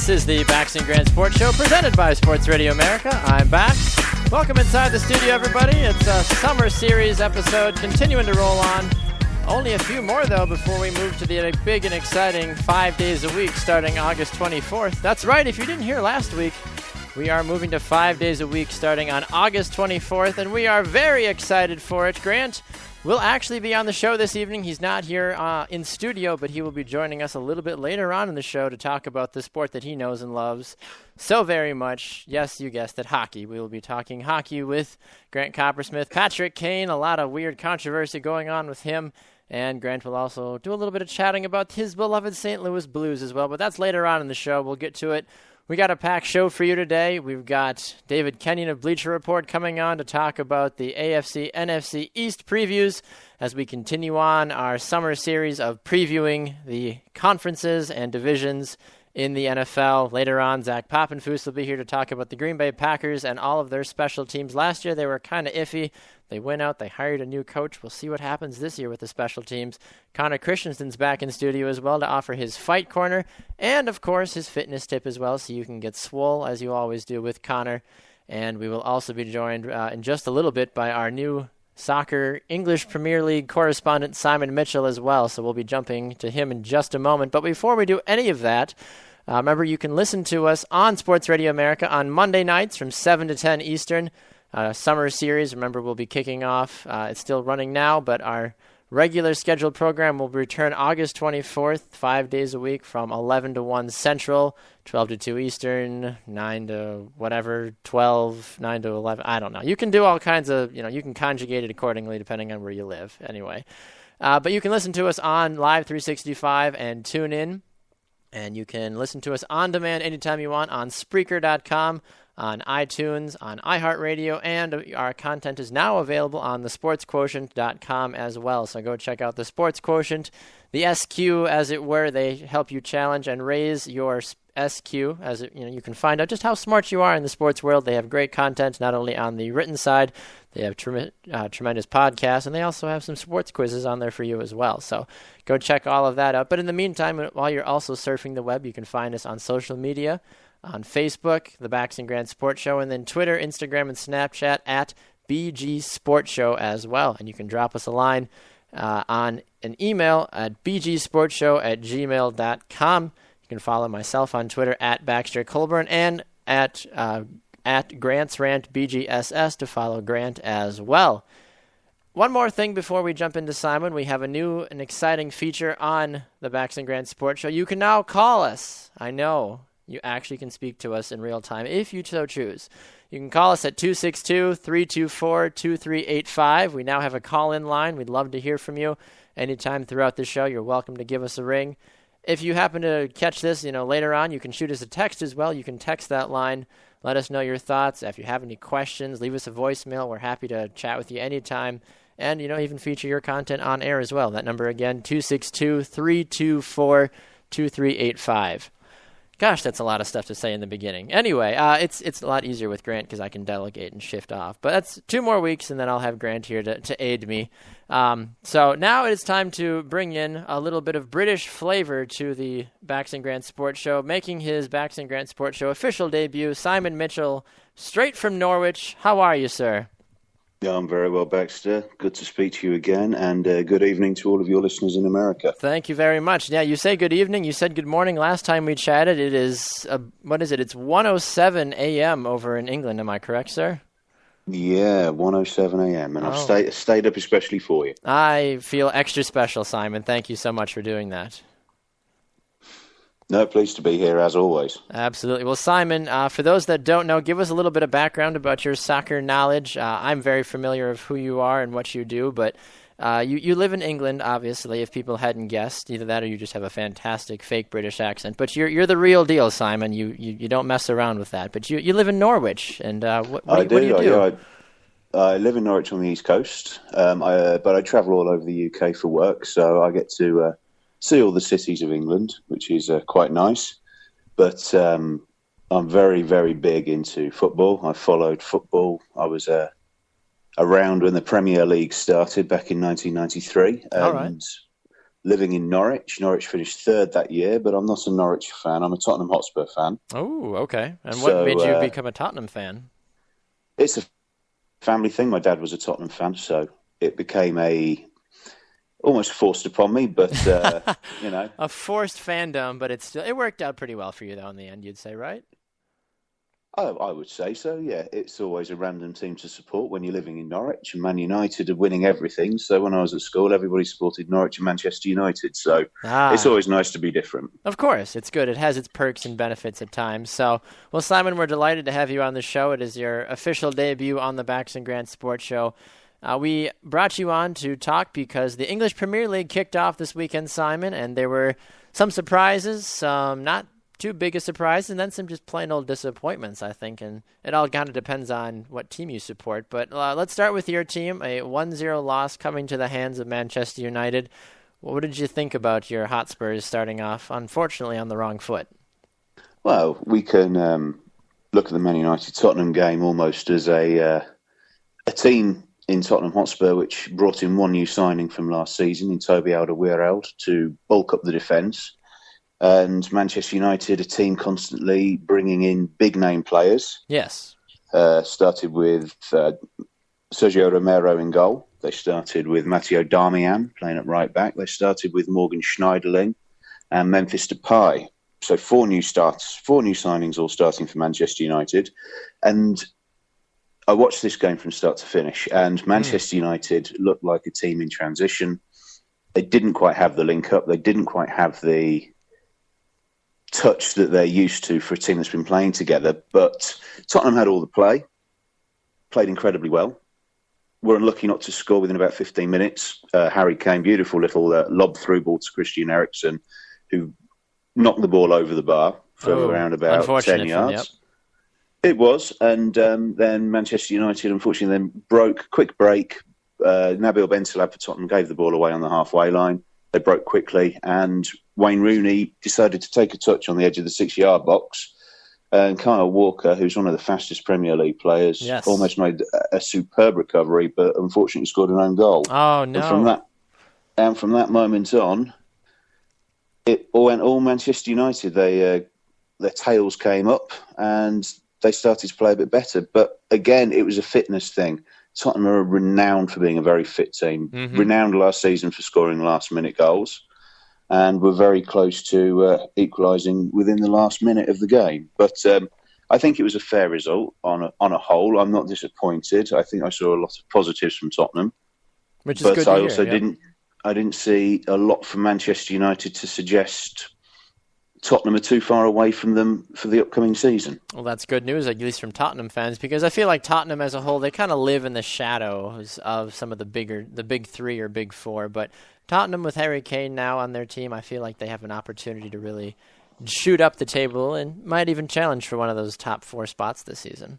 This is the Bax and Grant Sports Show presented by Sports Radio America. I'm Bax. Welcome inside the studio, everybody. It's a summer series episode continuing to roll on. Only a few more, though, before we move to the big and exciting 5 days a week starting August 24th. That's right. If you didn't hear last week, we are moving to 5 days a week starting on August 24th, and we are very excited for it. Grant will actually be on the show this evening. He's not here in studio, but he will be joining us a little bit later on in the show to talk about the sport that he knows and loves so very much. Yes, you guessed it, hockey. We will be talking hockey with Grant Coppersmith. Patrick Kane, a lot of weird controversy going on with him. And Grant will also do a little bit of chatting about his beloved St. Louis Blues as well. But that's later on in the show. We'll get to it. We got a packed show for you today. We've got David Kenyon of Bleacher Report coming on to talk about the AFC, NFC East previews as we continue on our summer series of previewing the conferences and divisions in the NFL. Later on, Zach Poppenfuss will be here to talk about the Green Bay Packers and all of their special teams. Last year, they were kind of iffy. They went out, they hired a new coach. We'll see what happens this year with the special teams. Connor Christensen's back in studio as well to offer his fight corner and, of course, his fitness tip as well, so you can get swole as you always do with Connor. And we will also be joined in just a little bit by our new soccer English Premier League correspondent, Simon Mitchell, as well. So we'll be jumping to him in just a moment. But before we do any of that, remember, you can listen to us on Sports Radio America on Monday nights from 7 to 10 Eastern. Summer series, remember, we'll be kicking off. It's still running now, but our regular scheduled program will return August 24th, 5 days a week from 11 to 1 Central, 12 to 2 Eastern, 9 to whatever, 12, 9 to 11. I don't know. You can do all kinds of, you can conjugate it accordingly depending on where you live anyway. But you can listen to us on Live 365 and tune in. And you can listen to us on demand anytime you want on Spreaker.com, on iTunes, on iHeartRadio, and our content is now available on thesportsquotient.com as well. So go check out the Sports Quotient, the SQ, as it were. They help you challenge and raise your SQ, as it, you can find out just how smart you are in the sports world. They have great content, not only on the written side. They have tremendous podcasts, and they also have some sports quizzes on there for you as well. So go check all of that out. But in the meantime, while you're also surfing the web, you can find us on social media, on Facebook, the Bax and Grant Sports Show, and then Twitter, Instagram, and Snapchat at BG Sports Show as well. And you can drop us a line on an email at bgsportshow@gmail.com. You can follow myself on Twitter at Baxter Colburn and at Grant's Rant BGSS to follow Grant as well. One more thing before we jump into Simon. We have a new and exciting feature on the Bax and Grant Sports Show. You can now call us. I know. You actually can speak to us in real time if you so choose. You can call us at 262-324-2385. We now have a call-in line. We'd love to hear from you anytime throughout the show. You're welcome to give us a ring. If you happen to catch this, later on, you can shoot us a text as well. You can text that line. Let us know your thoughts. If you have any questions, leave us a voicemail. We're happy to chat with you anytime. And, even feature your content on air as well. That number again, 262-324-2385. Gosh, that's a lot of stuff to say in the beginning. Anyway, it's a lot easier with Grant because I can delegate and shift off. But that's 2 more weeks, and then I'll have Grant here to aid me. So now it is time to bring in a little bit of British flavor to the Bax and Grant Sports Show, making his Bax and Grant Sports Show official debut, Simon Mitchell, straight from Norwich. How are you, sir? Yeah, I'm very well, Baxter. Good to speak to you again, and good evening to all of your listeners in America. Thank you very much. Yeah, you say good evening. You said good morning last time we chatted. It is, what is it? It's 1:07 a.m. over in England. Am I correct, sir? Yeah, 1:07 a.m., and I've stayed up especially for you. I feel extra special, Simon. Thank you so much for doing that. No, pleased to be here, as always. Absolutely. Well, Simon, for those that don't know, give us a little bit of background about your soccer knowledge. I'm very familiar of who you are and what you do, but you live in England, obviously, if people hadn't guessed. Either that or you just have a fantastic fake British accent. But you're the real deal, Simon. You don't mess around with that. But you live in Norwich, and what do you do? I live in Norwich on the East Coast, but I travel all over the UK for work, so I get to see all the cities of England, which is quite nice. But I'm very, very big into football. I followed football. I was around when the Premier League started back in 1993. And living in Norwich. Norwich finished third that year, but I'm not a Norwich fan. I'm a Tottenham Hotspur fan. Oh, okay. And what made you become a Tottenham fan? It's a family thing. My dad was a Tottenham fan, so it became almost forced upon me, but, A forced fandom, but it worked out pretty well for you, though, in the end, you'd say, right? Oh, I would say so, yeah. It's always a random team to support when you're living in Norwich, and Man United are winning everything. So when I was at school, everybody supported Norwich and Manchester United. So it's always nice to be different. Of course, it's good. It has its perks and benefits at times. So, well, Simon, we're delighted to have you on the show. It is your official debut on the Bax and Grant Sports Show. We brought you on to talk because the English Premier League kicked off this weekend, Simon, and there were some surprises, some not too big a surprise, and then some just plain old disappointments, I think. And it all kind of depends on what team you support. But let's start with your team, a 1-0 loss coming to the hands of Manchester United. What did you think about your Hotspurs starting off, unfortunately, on the wrong foot? Well, we can look at the Man United-Tottenham game almost as a team in Tottenham Hotspur which brought in one new signing from last season in Toby Alderweireld to bulk up the defence. And Manchester United, a team constantly bringing in big-name players. Yes. Started with Sergio Romero in goal. They started with Matteo Darmian playing at right back. They started with Morgan Schneiderlin and Memphis Depay. So four new signings all starting for Manchester United. And I watched this game from start to finish, and Manchester United looked like a team in transition. They didn't quite have the link-up. They didn't quite have the touch that they're used to for a team that's been playing together. But Tottenham had all the play, played incredibly well. Were unlucky not to score within about 15 minutes. Harry Kane, beautiful little lob through ball to Christian Eriksen, who knocked the ball over the bar from around about 10 yards. Yep. It was, and then Manchester United, unfortunately, then quick break. Nabil Bentaleb for Tottenham gave the ball away on the halfway line. They broke quickly, and Wayne Rooney decided to take a touch on the edge of the 6-yard box. And Kyle Walker, who's one of the fastest Premier League players, almost made a superb recovery, but unfortunately scored an own goal. Oh, no. And from that moment on, it went all Manchester United. Their tails came up, and they started to play a bit better. But again, it was a fitness thing. Tottenham are renowned for being a very fit team, renowned last season for scoring last-minute goals, and were very close to equalising within the last minute of the game. But I think it was a fair result on a whole. I'm not disappointed. I think I saw a lot of positives from Tottenham. Which is good to hear. But I didn't see a lot from Manchester United to suggest Tottenham are too far away from them for the upcoming season. Well, that's good news, at least from Tottenham fans, because I feel like Tottenham as a whole, they kind of live in the shadows of some of the big three or big four. But Tottenham with Harry Kane now on their team, I feel like they have an opportunity to really shoot up the table and might even challenge for one of those top 4 spots this season.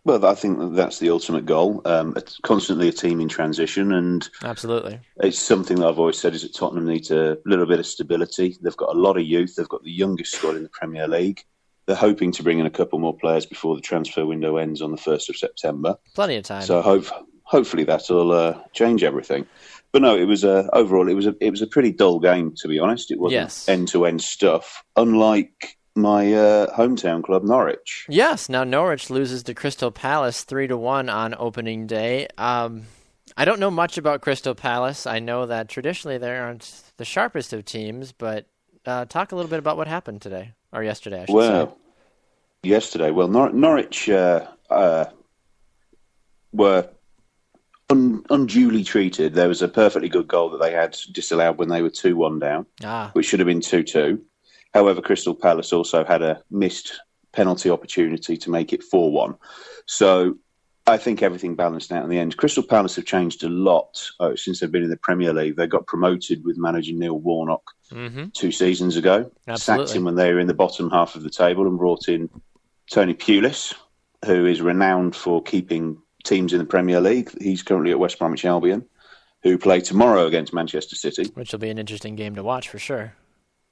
Well, I think that's the ultimate goal. It's constantly a team in transition, and absolutely, it's something that I've always said is that Tottenham needs a little bit of stability. They've got a lot of youth. They've got the youngest squad in the Premier League. They're hoping to bring in a couple more players before the transfer window ends on the 1st of September. Plenty of time. So hopefully that'll change everything. But no, it was overall it was a pretty dull game, to be honest. It wasn't end-to-end stuff, unlike my hometown club, Norwich. Yes, now Norwich loses to Crystal Palace 3-1 on opening day. I don't know much about Crystal Palace. I know that traditionally they aren't the sharpest of teams, but talk a little bit about what happened today, or yesterday, I should say. Yesterday. Well, Norwich were unduly treated. There was a perfectly good goal that they had disallowed when they were 2-1 down, which should have been 2-2. However, Crystal Palace also had a missed penalty opportunity to make it 4-1. So I think everything balanced out in the end. Crystal Palace have changed a lot since they've been in the Premier League. They got promoted with manager Neil Warnock 2 seasons ago. Absolutely. Sacked him when they were in the bottom half of the table and brought in Tony Pulis, who is renowned for keeping teams in the Premier League. He's currently at West Bromwich Albion, who play tomorrow against Manchester City. Which will be an interesting game to watch for sure.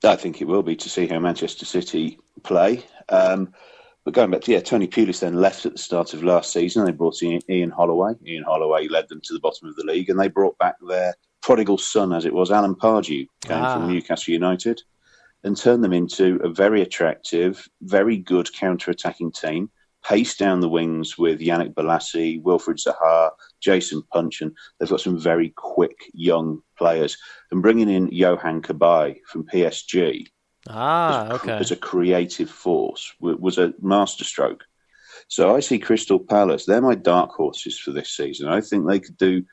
I think it will be, to see how Manchester City play. But going back to, Tony Pulis then left at the start of last season. They brought in Ian Holloway. Ian Holloway led them to the bottom of the league, and they brought back their prodigal son, as it was, Alan Pardew, came from Newcastle United and turned them into a very attractive, very good counter-attacking team. Pace down the wings with Yannick Bolasie, Wilfried Zaha, Jason Punch, and they've got some very quick young players. And bringing in Johan Cabaye from PSG as a creative force was a masterstroke. So I see Crystal Palace. They're my dark horses for this season. I think they could do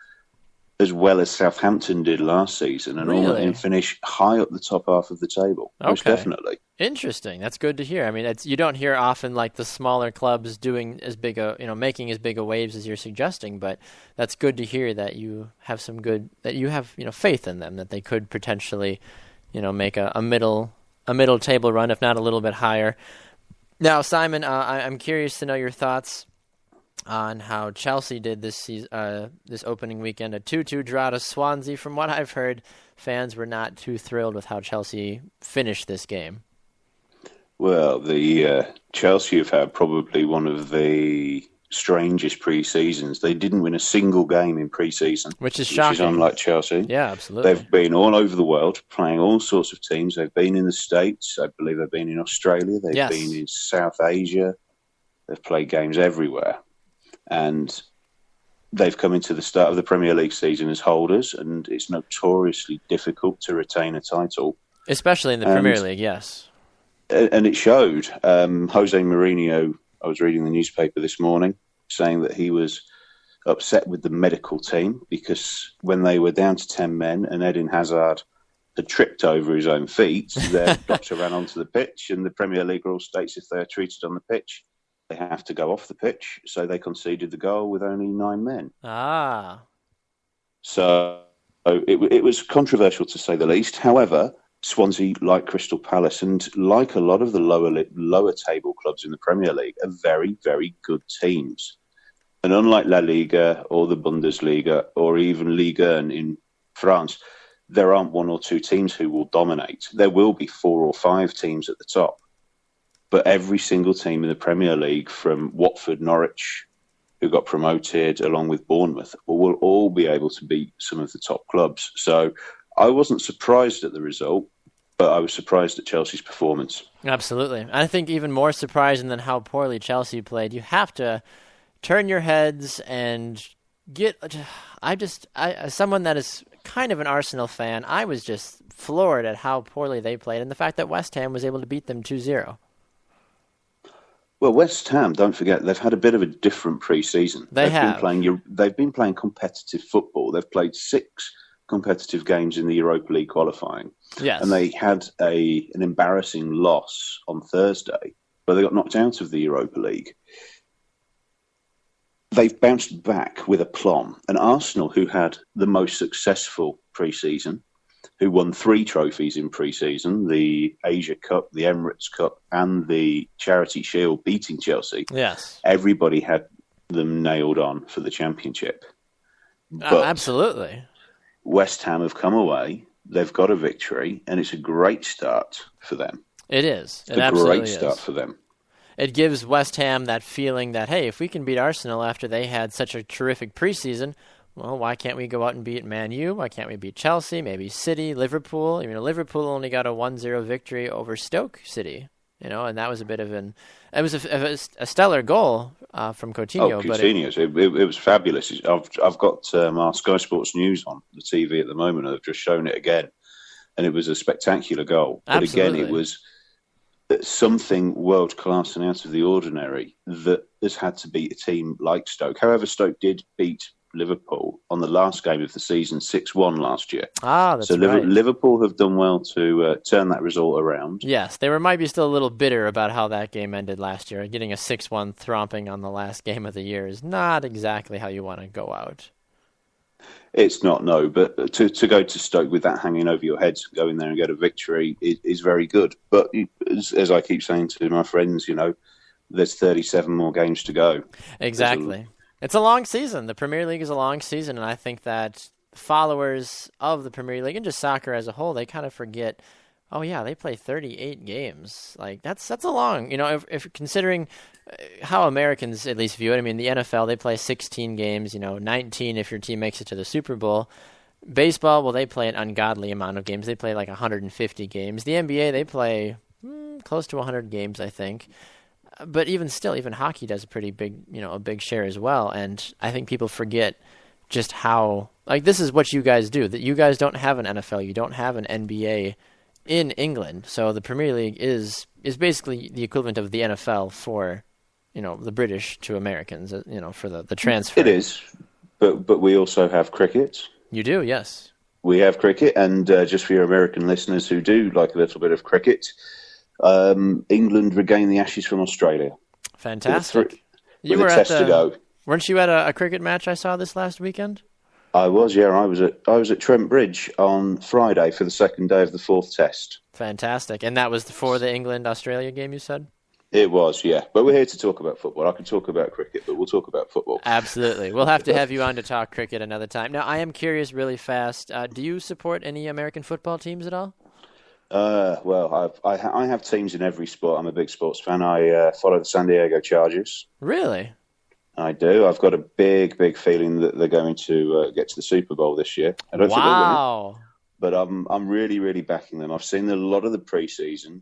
as well as Southampton did last season and finish high up the top half of the table. Most definitely. Interesting. That's good to hear. I mean, you don't hear often like the smaller clubs doing as big making as big a waves as you're suggesting, but that's good to hear that you have faith in them, that they could potentially, make a middle table run, if not a little bit higher. Now, Simon, I'm curious to know your thoughts on how Chelsea did this opening weekend, a 2-2 draw to Swansea. From what I've heard, fans were not too thrilled with how Chelsea finished this game. Well, the Chelsea have had probably one of the strangest pre-seasons. They didn't win a single game in pre-season, which is shocking. Which is unlike Chelsea. Yeah, absolutely. They've been all over the world, playing all sorts of teams. They've been in the States. I believe they've been in Australia. They've been in South Asia. They've played games everywhere. And they've come into the start of the Premier League season as holders, and it's notoriously difficult to retain a title. Especially in the Premier League, yes. And it showed. Jose Mourinho, I was reading the newspaper this morning, saying that he was upset with the medical team because when they were down to 10 men and Eden Hazard had tripped over his own feet, their doctor ran onto the pitch, and the Premier League rule states if they are treated on the pitch, they have to go off the pitch. So they conceded the goal with only 9 men. So it was controversial to say the least. However, Swansea, like Crystal Palace and like a lot of the lower table clubs in the Premier League, are very, very good teams. And unlike La Liga or the Bundesliga or even Ligue 1 in France, there aren't 1 or 2 teams who will dominate. There will be 4 or 5 teams at the top. But every single team in the Premier League, from Watford, Norwich, who got promoted, along with Bournemouth, will all be able to beat some of the top clubs. So I wasn't surprised at the result, but I was surprised at Chelsea's performance. Absolutely. I think even more surprising than how poorly Chelsea played, you have to turn your heads and as someone that is kind of an Arsenal fan, I was just floored at how poorly they played and the fact that West Ham was able to beat them 2-0. Well, West Ham, don't forget, they've had a bit of a different pre-season. They've been playing competitive football. They've played 6 competitive games in the Europa League qualifying. Yes. And they had an embarrassing loss on Thursday, where they got knocked out of the Europa League. They've bounced back with aplomb. And Arsenal, who had the most successful pre-season, who won 3 trophies in pre-season, the Asia Cup, the Emirates Cup, and the Charity Shield, beating Chelsea. Yes. Everybody had them nailed on for the championship. Absolutely. West Ham have come away, they've got a victory, and it's a great start for them. It is. It's a great start for them. It gives West Ham that feeling that, hey, if we can beat Arsenal after they had such a terrific preseason, well, why can't we go out and beat Man U? Why can't we beat Chelsea, maybe City, Liverpool? Liverpool only got a 1-0 victory over Stoke City, and that was a bit of a stellar goal from Coutinho. Coutinho's. It was fabulous. I've got our Sky Sports News on the TV at the moment. I've just shown it again, and it was a spectacular goal. But Absolutely. Again, it was something world-class and out of the ordinary that has had to beat a team like Stoke. However, Stoke did beat Liverpool on the last game of the season 6-1 last year. That's right. Liverpool have done well to turn that result around. Yes, they might be still a little bitter about how that game ended last year. Getting a 6-1 thromping on the last game of the year is not exactly how you want to go out. It's not, no, but to go to Stoke with that hanging over your head, go in there and get a victory is very good. But as I keep saying to my friends, there's 37 more games to go. Exactly. It's a long season. The Premier League is a long season, and I think that followers of the Premier League and just soccer as a whole, they kind of forget, oh yeah, they play 38 games. Like that's a long, if considering how Americans at least view it. I mean, the NFL, they play 16 games, 19 if your team makes it to the Super Bowl. Baseball, well, they play an ungodly amount of games. They play like 150 games. The NBA, they play close to 100 games, I think. But even still, even hockey does a pretty big, a big share as well. And I think people forget just how, like, this is what you guys do. That you guys don't have an NFL, you don't have an NBA in England. So the Premier League is basically the equivalent of the NFL for, the British to Americans, for the transfer. It is, but we also have cricket. You do, yes. We have cricket, and just for your American listeners who do like a little bit of cricket, England regained the Ashes from Australia. Fantastic. With a test to go. Weren't you at a cricket match I saw this last weekend? I was, yeah. I was at Trent Bridge on Friday for the second day of the fourth test. Fantastic. And that was for the England-Australia game, you said? It was, yeah. But we're here to talk about football. I can talk about cricket, but we'll talk about football. Absolutely. We'll have to have you on to talk cricket another time. Now, I am curious really fast. Do you support any American football teams at all? Well, I have teams in every sport. I'm a big sports fan. I follow the San Diego Chargers. Really? I do. I've got a big feeling that they're going to get to the Super Bowl this year. I don't think they'll win it, but I'm really backing them. I've seen a lot of the preseason.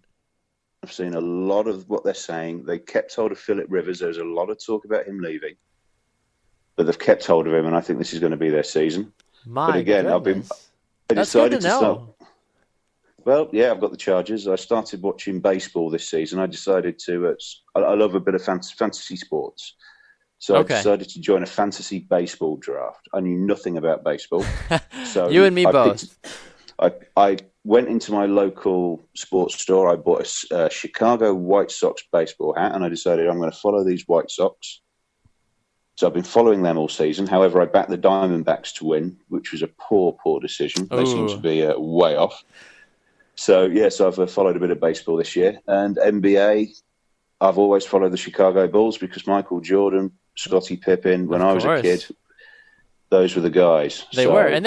I've seen a lot of what they're saying. They kept hold of Philip Rivers. There's a lot of talk about him leaving, but they've kept hold of him, and I think this is going to be their season. But again, goodness. I That's decided good to to start. know. Well, yeah, I've got the Chargers. I started watching baseball this season. I decided to. I love a bit of fantasy sports, so Okay. I decided to join a fantasy baseball draft. I knew nothing about baseball, so You and me both. I went into my local sports store. I bought a Chicago White Sox baseball hat, and I decided I'm going to follow these White Sox. So I've been following them all season. However, I backed the Diamondbacks to win, which was a poor decision. They seem to be way off. So, yes, I've followed a bit of baseball this year. And NBA, I've always followed the Chicago Bulls because Michael Jordan, Scottie Pippen, when I was a kid, those were the guys. They were, and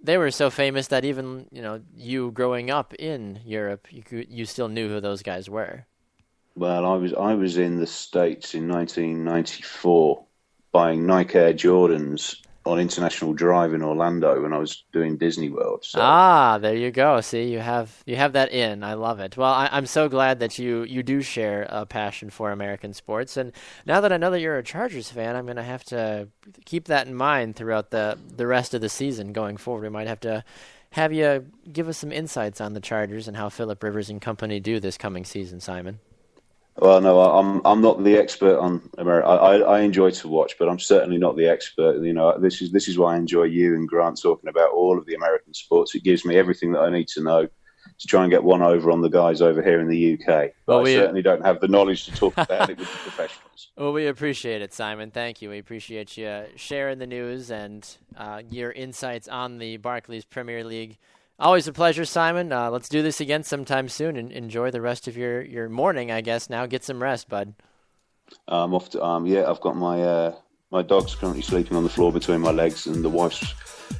they were so famous that even, you growing up in Europe, you still knew who those guys were. Well, I was in the States in 1994 buying Nike Air Jordans on International Drive in Orlando when I was doing Disney World. So. There you go. See, you have that in. I love it. Well, I'm so glad that you do share a passion for American sports. And now that I know that you're a Chargers fan, I'm going to have to keep that in mind throughout the rest of the season going forward. We might have to have you give us some insights on the Chargers and how Philip Rivers and company do this coming season, Simon. Well, no, I'm not the expert on America. I enjoy to watch, but I'm certainly not the expert. This is why I enjoy you and Grant talking about all of the American sports. It gives me everything that I need to know to try and get one over on the guys over here in the UK. But I certainly don't have the knowledge to talk about it with the professionals. Well, we appreciate it, Simon. Thank you. We appreciate you sharing the news and your insights on the Barclays Premier League. Always a pleasure, Simon. Let's do this again sometime soon and enjoy the rest of your morning, I guess. Now get some rest, bud. I'm off to, I've got my dog's currently sleeping on the floor between my legs and the wife's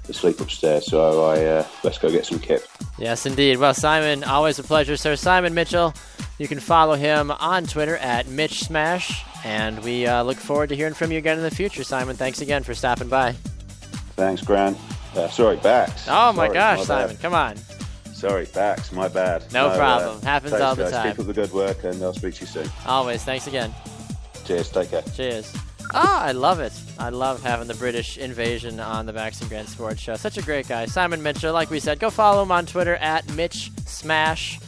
asleep upstairs, so let's go get some kip. Yes, indeed. Well, Simon, always a pleasure, sir. Simon Mitchell, you can follow him on Twitter at MitchSmash, and we look forward to hearing from you again in the future, Simon. Thanks again for stopping by. Thanks, Gran. Sorry, Bax. My gosh, Simon, come on. Sorry, Bax, my bad. No problem. Happens all the guys. time. Keep up the good work, and I'll speak to you soon. Always. Thanks again. Cheers. Take care. Cheers. I love it. I love having the British invasion on the Bax and Grant Sports Show. Such a great guy. Simon Mitchell, like we said, go follow him on Twitter at MitchSmash.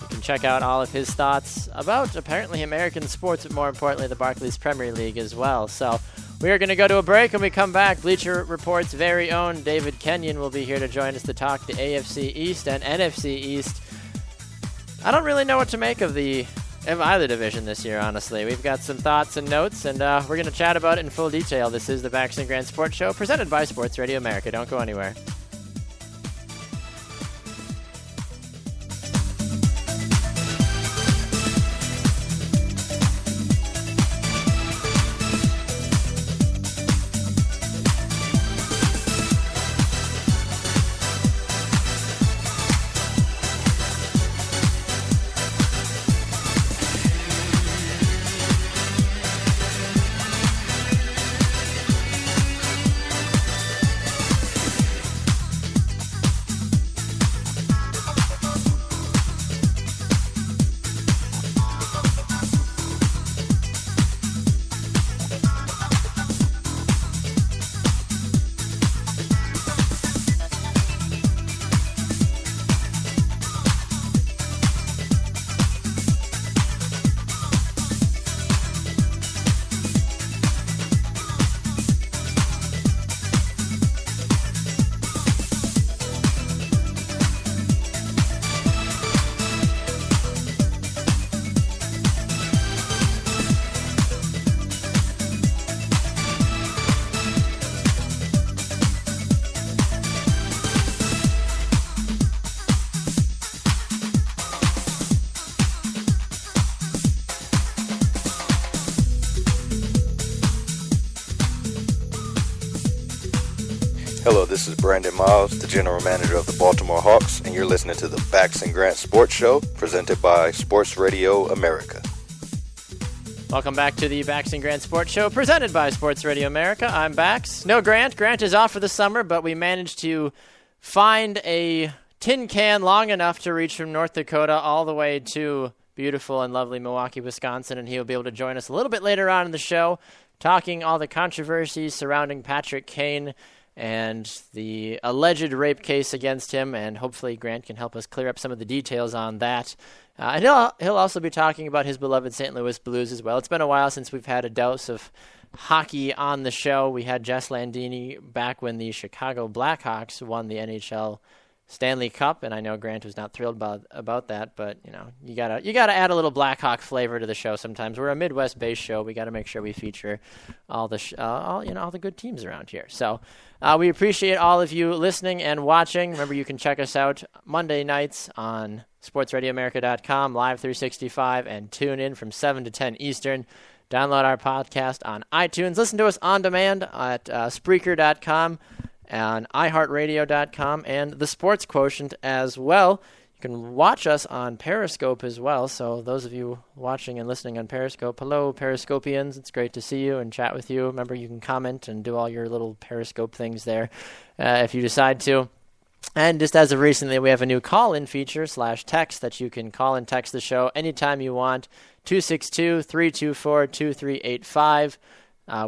You can check out all of his thoughts about apparently American sports, but more importantly, the Barclays Premier League as well. So we are going to go to a break. When we come back, Bleacher Report's very own David Kenyon will be here to join us to talk the AFC East and NFC East. I don't really know what to make of either division this year, honestly. We've got some thoughts and notes, and we're going to chat about it in full detail. This is the Bax and Grant Sports Show, presented by Sports Radio America. Don't go anywhere. Hello, this is Brandon Miles, the General Manager of the Baltimore Hawks, and you're listening to the Bax and Grant Sports Show, presented by Sports Radio America. Welcome back to the Bax and Grant Sports Show, presented by Sports Radio America. I'm Bax. No Grant. Grant is off for the summer, but we managed to find a tin can long enough to reach from North Dakota all the way to beautiful and lovely Milwaukee, Wisconsin, and he'll be able to join us a little bit later on in the show, talking all the controversies surrounding Patrick Kane and the alleged rape case against him, and hopefully Grant can help us clear up some of the details on that. And he'll also be talking about his beloved St. Louis Blues as well. It's been a while since we've had a dose of hockey on the show. We had Jess Landini back when the Chicago Blackhawks won the NHL Stanley Cup, and I know Grant was not thrilled about that, but you gotta add a little Blackhawk flavor to the show sometimes. We're a Midwest-based show. We got to make sure we feature all the good teams around here. So we appreciate all of you listening and watching. Remember, you can check us out Monday nights on sportsradioamerica.com, Live 365, and tune in from 7 to 10 Eastern. Download our podcast on iTunes. Listen to us on demand at Spreaker.com, on iHeartRadio.com, and the Sports Quotient as well. You can watch us on Periscope as well, so those of you watching and listening on Periscope, hello, Periscopians. It's great to see you and chat with you. Remember, you can comment and do all your little Periscope things there if you decide to. And just as of recently, we have a new call-in feature / text that you can call and text the show anytime you want, 262-324-2385.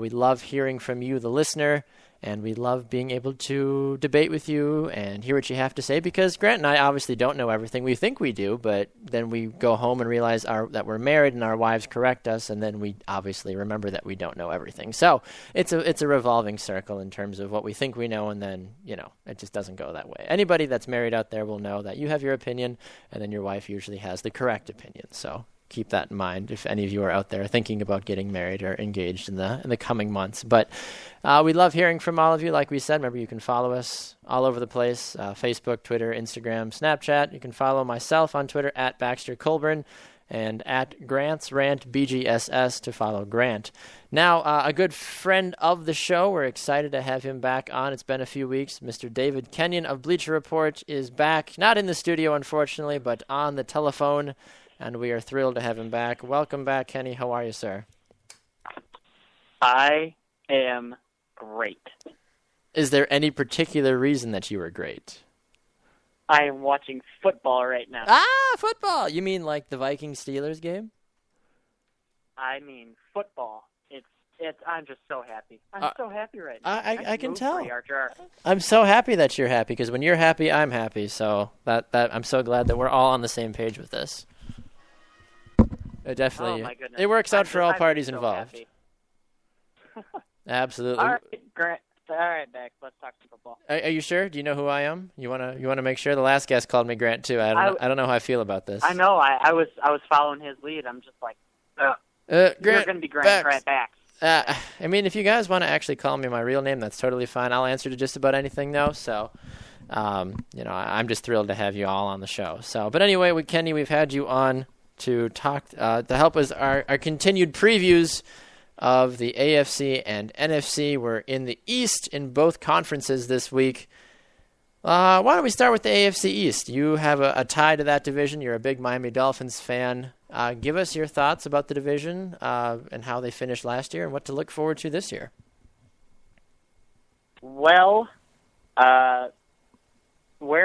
We love hearing from you, the listener, and we love being able to debate with you and hear what you have to say, because Grant and I obviously don't know everything. We think we do, but then we go home and realize that we're married and our wives correct us, and then we obviously remember that we don't know everything. So it's a revolving circle in terms of what we think we know, and then, it just doesn't go that way. Anybody that's married out there will know that you have your opinion, and then your wife usually has the correct opinion. So keep that in mind if any of you are out there thinking about getting married or engaged in the coming months. But we love hearing from all of you. Like we said, remember, you can follow us all over the place, Facebook, Twitter, Instagram, Snapchat. You can follow myself on Twitter at Baxter Colburn and at Grant's Rant BGSS to follow Grant. Now, a good friend of the show, we're excited to have him back on. It's been a few weeks. Mr. David Kenyon of Bleacher Report is back, not in the studio, unfortunately, but on the telephone, and we are thrilled to have him back. Welcome back, Kenny. How are you, sir? I am great. Is there any particular reason that you were great? I am watching football right now. Ah, football! You mean like the Vikings-Steelers game? I mean football. I'm just so happy. I'm so happy right now. I can tell. I'm so happy that you're happy, because when you're happy, I'm happy. So that I'm so glad that we're all on the same page with this. It definitely, oh my goodness. It works out for all parties so involved. Absolutely. All right, Grant. All right, Bex. Let's talk some football. Are you sure? Do you know who I am? You wanna make sure? The last guest called me Grant too. I don't know how I feel about this. I know. I was following his lead. I'm just like, Grant, you're gonna be Grant Bax. I mean, if you guys want to actually call me my real name, that's totally fine. I'll answer to just about anything, though. So, I'm just thrilled to have you all on the show. So, but anyway, Kenny, we've had you on to talk to help us our continued previews of the AFC and NFC. We're in the East in both conferences this week. Why don't we start with the AFC East? You have a tie to that division. You're a big Miami Dolphins fan. Give us your thoughts about the division and how they finished last year and what to look forward to this year. Well, where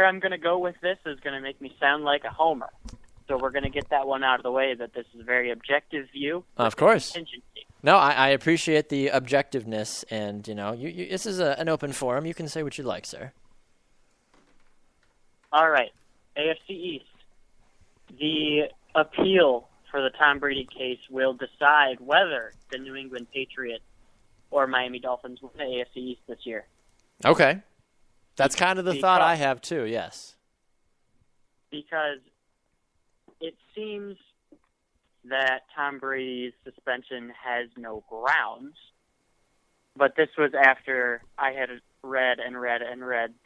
I'm going to go with this is going to make me sound like a homer. So we're going to get that one out of the way, that this is a very objective view. Of course. No, I appreciate the objectiveness, and, this is an open forum. You can say what you like, sir. All right, AFC East. The appeal for the Tom Brady case will decide whether the New England Patriots or Miami Dolphins win the AFC East this year. Okay. That's kind of the thought I have too, yes. Because it seems that Tom Brady's suspension has no grounds, but this was after I had read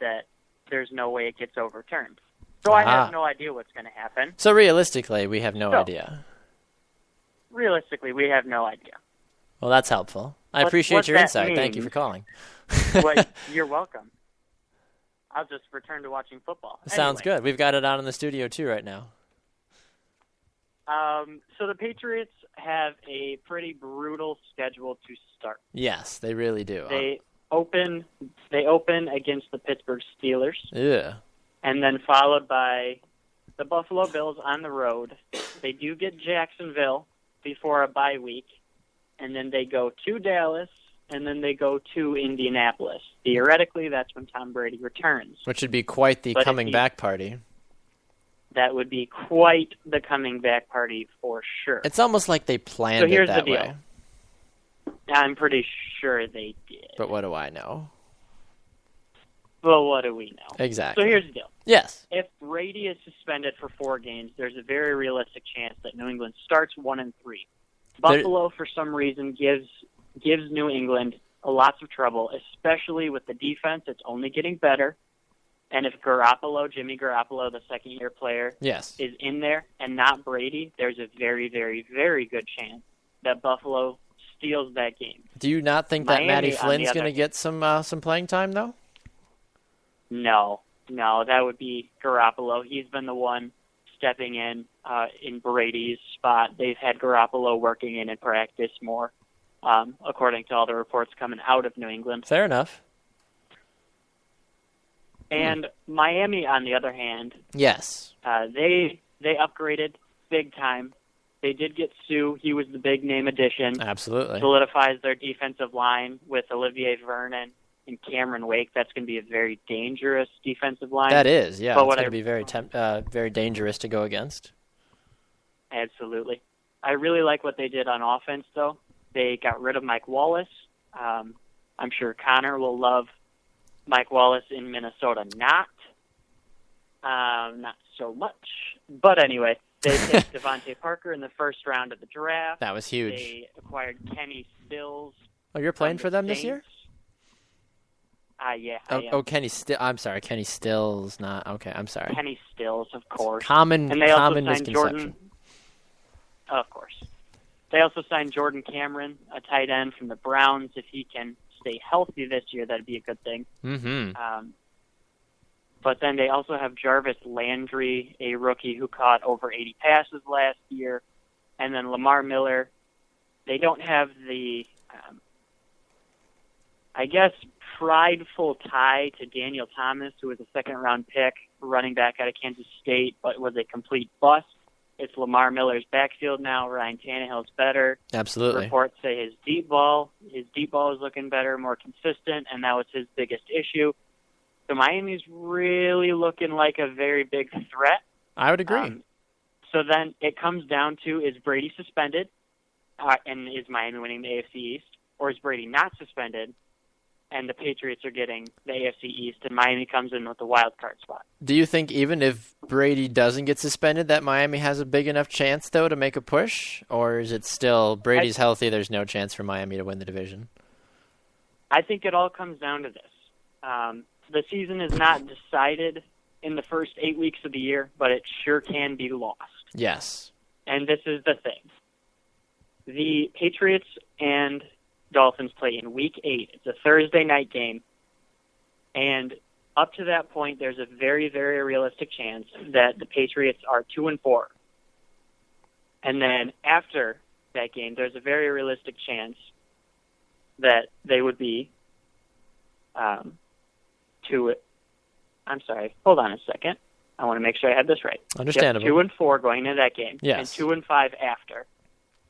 that there's no way it gets overturned. So I have no idea what's going to happen. So realistically, we have no idea. Realistically, we have no idea. Well, that's helpful. I appreciate your insight. Thank you for calling. Well, you're welcome. I'll just return to watching football. Sounds Anyway, good. We've got it on in the studio, too, right now. So the Patriots have a pretty brutal schedule to start. Yes, they really do. They open against the Pittsburgh Steelers, Yeah. and then followed by the Buffalo Bills on the road. They do get Jacksonville before a bye week, and then they go to Dallas, and then they go to Indianapolis. Theoretically, that's when Tom Brady returns. Which would be quite the But coming back party. That would be quite the coming back party for sure. It's almost like they planned So here's it that the deal. way. I'm pretty sure they did. But what do I know? Well, what do we know? Exactly. So here's the deal. Yes. If Brady is suspended for 4 games, there's a very realistic chance that New England starts 1-3. Buffalo, for some reason, gives New England lots of trouble, especially with the defense. It's only getting better. And if Jimmy Garoppolo, the second-year player, Yes. is in there and not Brady, there's a very, very, very good chance that Buffalo steals that game. Do you not think that Miami, Matty on the Flynn's other- going to get some playing time, though? No, that would be Garoppolo. He's been the one stepping in Brady's spot. They've had Garoppolo working in practice more, according to all the reports coming out of New England. Fair enough. And Miami, on the other hand, Yes. they upgraded big time. They did get Sue. He was the big name addition. Absolutely. Solidifies their defensive line with Olivier Vernon and Cameron Wake. That's going to be a very dangerous defensive line. That is, yeah. But It's what going I- to be very dangerous to go against. Absolutely. I really like what they did on offense, though. They got rid of Mike Wallace. I'm sure Connor will love Mike Wallace in Minnesota. Not so much. But anyway, they picked Devontae Parker in the first round of the draft. That was huge. They acquired Kenny Stills. Oh, you're playing for them this year? Yeah, I am. Oh, Kenny Still. I'm sorry, Kenny Stills. Not okay. I'm sorry. Kenny Stills, of course. Common And they also common signed misconception. Jordan. Of course. They also signed Jordan Cameron, a tight end from the Browns. If he can stay healthy this year, that'd be a good thing. Mm-hmm. But then they also have Jarvis Landry, a rookie who caught over 80 passes last year. And then Lamar Miller. They don't have the, prideful tie to Daniel Thomas, who was a second-round pick, running back out of Kansas State, but was a complete bust. It's Lamar Miller's backfield now. Ryan Tannehill's better. Absolutely. Reports say his deep ball is looking better, more consistent, and that was his biggest issue. So Miami's really looking like a very big threat. I would agree. So then it comes down to, is Brady suspended, and is Miami winning the AFC East, or is Brady not suspended, and the Patriots are getting the AFC East, and Miami comes in with the wild card spot? Do you think even if Brady doesn't get suspended, that Miami has a big enough chance, though, to make a push? Or is it still Brady's healthy, there's no chance for Miami to win the division? I think it all comes down to this. The season is not decided in the first 8 weeks of the year, but it sure can be lost. Yes. And this is the thing. The Patriots and Dolphins play in Week 8. It's a Thursday night game. And up to that point, there's a very, very realistic chance that the Patriots are 2-4. And then after that game, there's a very realistic chance that they would be I'm sorry. Hold on a second. I want to make sure I have this right. Understandable. Yep, 2-4 going into that game. Yes. And 2-5 after.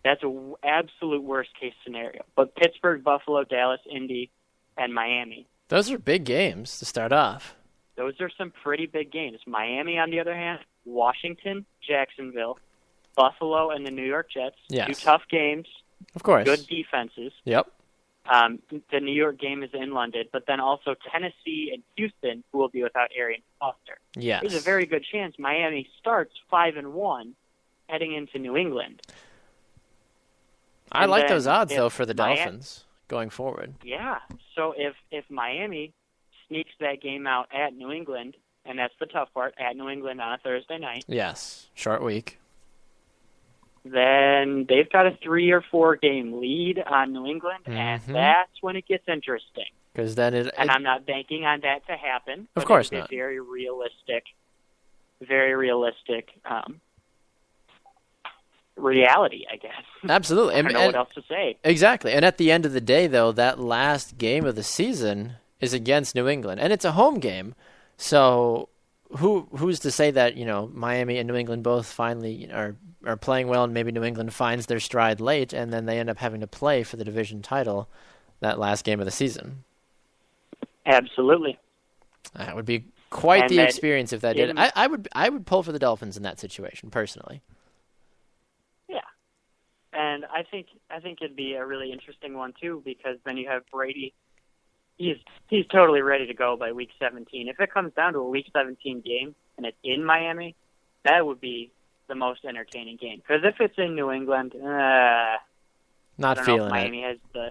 That's an absolute worst-case scenario. But Pittsburgh, Buffalo, Dallas, Indy, and Miami, Those are big games to start off. those are some pretty big games. Miami, on the other hand, Washington, Jacksonville, Buffalo, and the New York Jets. Yes. 2 tough games, Of course. good defenses. Yep. The New York game is in London, but then also Tennessee and Houston, who will be without Arian Foster. Yes. There's a very good chance Miami starts 5-1 heading into New England. I And like then those odds, if though, for the Miami- Dolphins going forward. Yeah. So if Miami sneaks that game out at New England, and that's the tough part, at New England on a Thursday night, Yes. Short week. then they've got a 3 or 4 game lead on New England, and Mhm. that's when it gets interesting. Because then and I'm not banking on that to happen. Of course it's not. a very realistic reality, I guess. Absolutely. I don't know what else to say. Exactly. And at the end of the day, though, that last game of the season is against New England, and it's a home game. So who's to say that, Miami and New England both finally are playing well, and maybe New England finds their stride late, and then they end up having to play for the division title that last game of the season. Absolutely. That would be quite the experience if that did. I would pull for the Dolphins in that situation, personally. Yeah. And I think it'd be a really interesting one too, because then you have Brady. He's totally ready to go by week 17. If it comes down to a week 17 game and it's in Miami, that would be the most entertaining game. Because if it's in New England, not I don't feeling know if Miami has the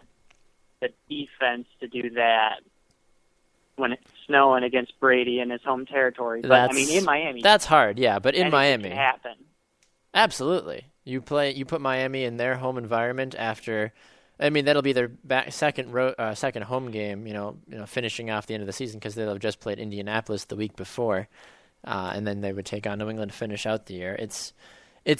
defense to do that when it's snowing against Brady in his home territory. But in Miami, that's hard. Yeah, but in Miami, can happen. Absolutely. You put Miami in their home environment after. I mean, that'll be their second home game. Finishing off the end of the season, because they'll have just played Indianapolis the week before, and then they would take on New England to finish out the year. It's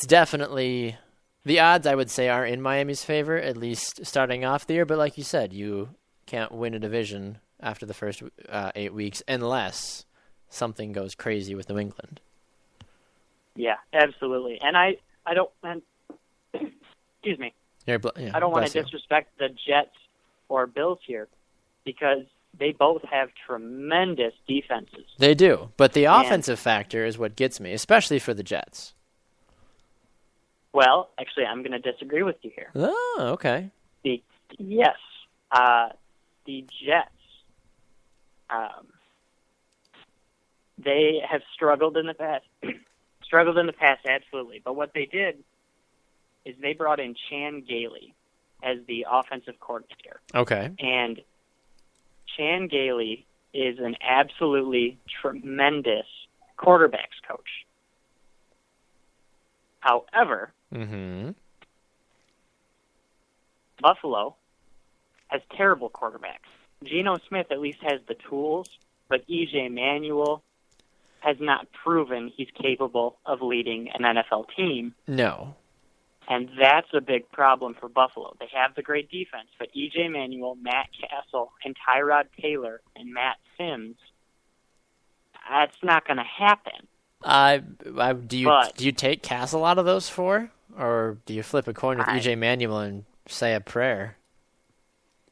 definitely the odds, I would say, are in Miami's favor, at least starting off the year. But like you said, you can't win a division after the first 8 weeks unless something goes crazy with New England. Yeah, absolutely. And I don't. Excuse me. Yeah, I don't want to disrespect the Jets or Bills here, because they both have tremendous defenses. They do, but the offensive factor is what gets me, especially for the Jets. Well, actually, I'm going to disagree with you here. Oh, okay. The Jets, they have struggled in the past. Absolutely. But what they did is they brought in Chan Gailey as the offensive coordinator. Okay. And Chan Gailey is an absolutely tremendous quarterbacks coach. However, Buffalo has terrible quarterbacks. Geno Smith at least has the tools, but E.J. Manuel has not proven he's capable of leading an NFL team. No. And that's a big problem for Buffalo. They have the great defense, but E.J. Manuel, Matt Castle, and Tyrod Taylor, and Matt Sims, that's not going to happen. Do you take Castle out of those four, or do you flip a coin with E.J. Manuel and say a prayer?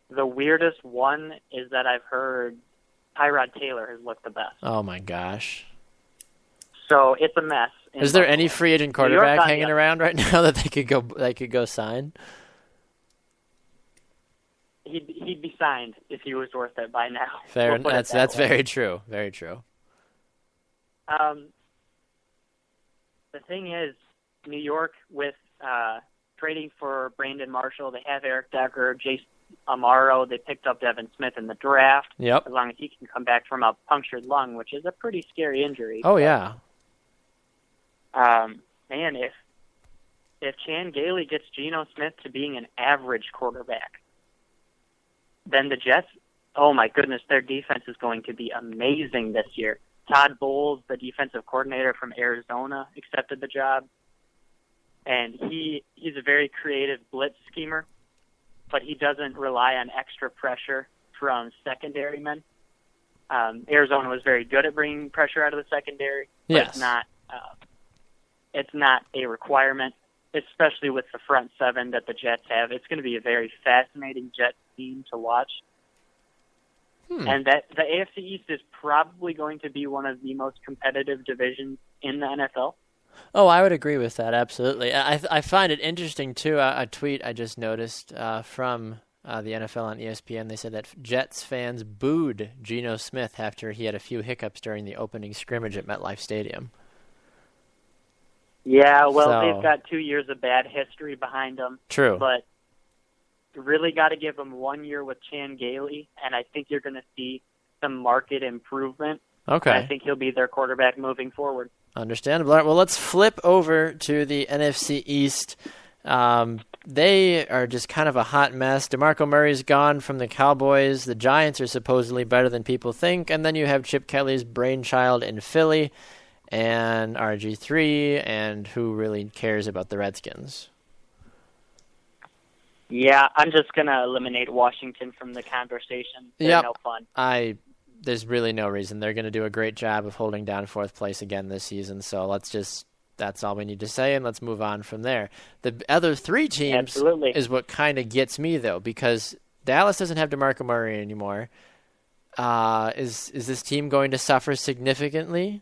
The weirdest one is that I've heard Tyrod Taylor has looked the best. Oh my gosh! So it's a mess. Is there any free agent quarterback hanging around right now that they could go sign? He'd be signed if he was worth it by now. Fair. That's very true. Very true. The thing is, New York, with trading for Brandon Marshall, they have Eric Decker, Jason Amaro. They picked up Devin Smith in the draft. Yep. As long as he can come back from a punctured lung, which is a pretty scary injury. Oh, yeah. Man, if Chan Gailey gets Geno Smith to being an average quarterback, then the Jets, oh my goodness, their defense is going to be amazing this year. Todd Bowles, the defensive coordinator from Arizona, accepted the job. And he's a very creative blitz schemer, but he doesn't rely on extra pressure from secondary men. Arizona was very good at bringing pressure out of the secondary, but yes. It's not a requirement, especially with the front seven that the Jets have. It's going to be a very fascinating Jets team to watch. And that the AFC East is probably going to be one of the most competitive divisions in the NFL. Oh, I would agree with that, absolutely. I find it interesting, too, a tweet I just noticed from the NFL on ESPN. They said that Jets fans booed Geno Smith after he had a few hiccups during the opening scrimmage at MetLife Stadium. Yeah, well, they've got 2 years of bad history behind them. True. But really got to give them 1 year with Chan Gailey, and I think you're going to see some market improvement. Okay. I think he'll be their quarterback moving forward. Understandable. All right, well, let's flip over to the NFC East. they are just kind of a hot mess. DeMarco Murray's gone from the Cowboys. The Giants are supposedly better than people think. And then you have Chip Kelly's brainchild in Philly and RG3, and who really cares about the Redskins? Yeah, I'm just going to eliminate Washington from the conversation. They're no fun. There's really no reason. They're going to do a great job of holding down fourth place again this season. So that's all we need to say, and let's move on from there. The other three teams is what kind of gets me, though, because Dallas doesn't have DeMarco Murray anymore. Is this team going to suffer significantly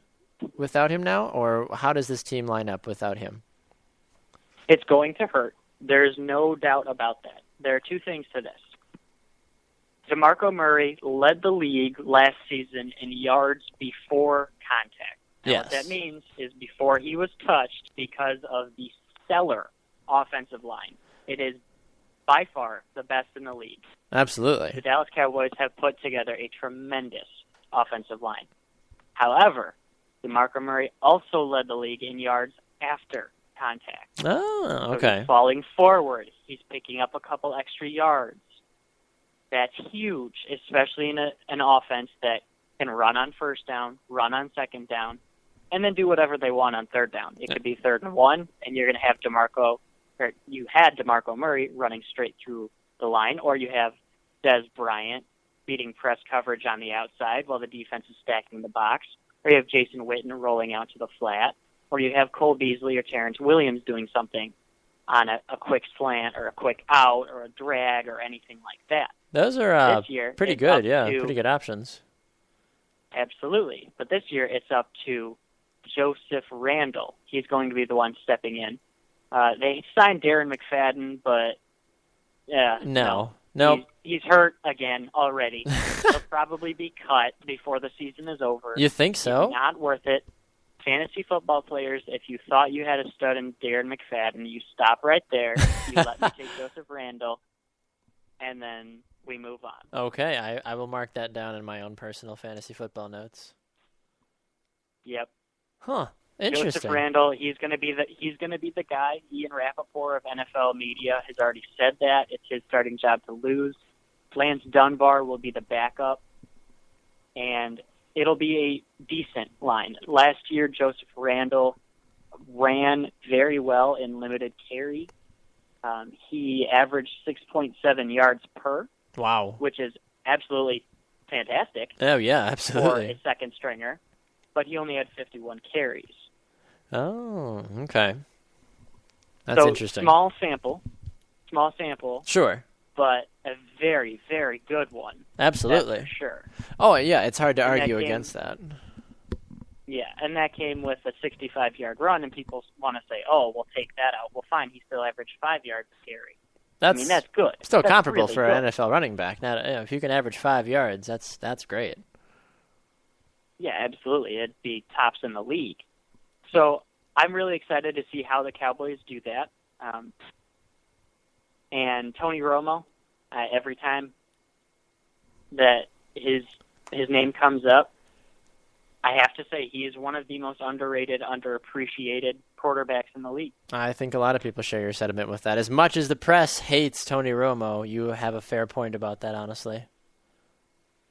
without him now, or how does this team line up without him? It's going to hurt. There's no doubt about that. There are two things to this. DeMarco Murray led the league last season in yards before contact. Now, yes. What that means is before he was touched, because of the stellar offensive line. It is by far the best in the league. Absolutely. The Dallas Cowboys have put together a tremendous offensive line. However, DeMarco Murray also led the league in yards after contact. Oh, okay. So he's falling forward. He's picking up a couple extra yards. That's huge, especially in an offense that can run on first down, run on second down, and then do whatever they want on third down. It could be 3rd and 1, and you're going to have you had DeMarco Murray running straight through the line, or you have Dez Bryant beating press coverage on the outside while the defense is stacking the box, or you have Jason Witten rolling out to the flat, or you have Cole Beasley or Terrence Williams doing something on a quick slant or a quick out or a drag or anything like that. Those are this year, pretty good, pretty good options. Absolutely. But this year it's up to Joseph Randle. He's going to be the one stepping in. They signed Darren McFadden, but no. He's hurt again already. He'll probably be cut before the season is over. You think so? He's not worth it. Fantasy football players, if you thought you had a stud in Darren McFadden, you stop right there. You let me take Joseph Randle, and then we move on. Okay, I will mark that down in my own personal fantasy football notes. Yep. Huh. Interesting. Joseph Randle, he's going to be the guy. Ian Rappaport of NFL Media has already said that it's his starting job to lose. Lance Dunbar will be the backup, and it'll be a decent line. Last year, Joseph Randle ran very well in limited carry. He averaged 6.7 yards per. Wow. Which is absolutely fantastic. Oh, yeah, absolutely. For a second stringer. But he only had 51 carries. Oh, okay. That's interesting. Small sample. Sure. But a very, very good one. Absolutely. That's for sure. Oh, yeah, it's hard to argue against that. Yeah, and that came with a 65-yard run, and people want to say, oh, we'll take that out. Well, fine, he still averaged 5 yards a carry. That's good. Still that's comparable really for good. an NFL running back. Now, if you can average 5 yards, that's great. Yeah, absolutely. It'd be tops in the league. So I'm really excited to see how the Cowboys do that. And Tony Romo, every time that his name comes up, I have to say he is one of the most underrated, underappreciated quarterbacks in the league. I think a lot of people share your sentiment with that. As much as the press hates Tony Romo, you have a fair point about that, honestly.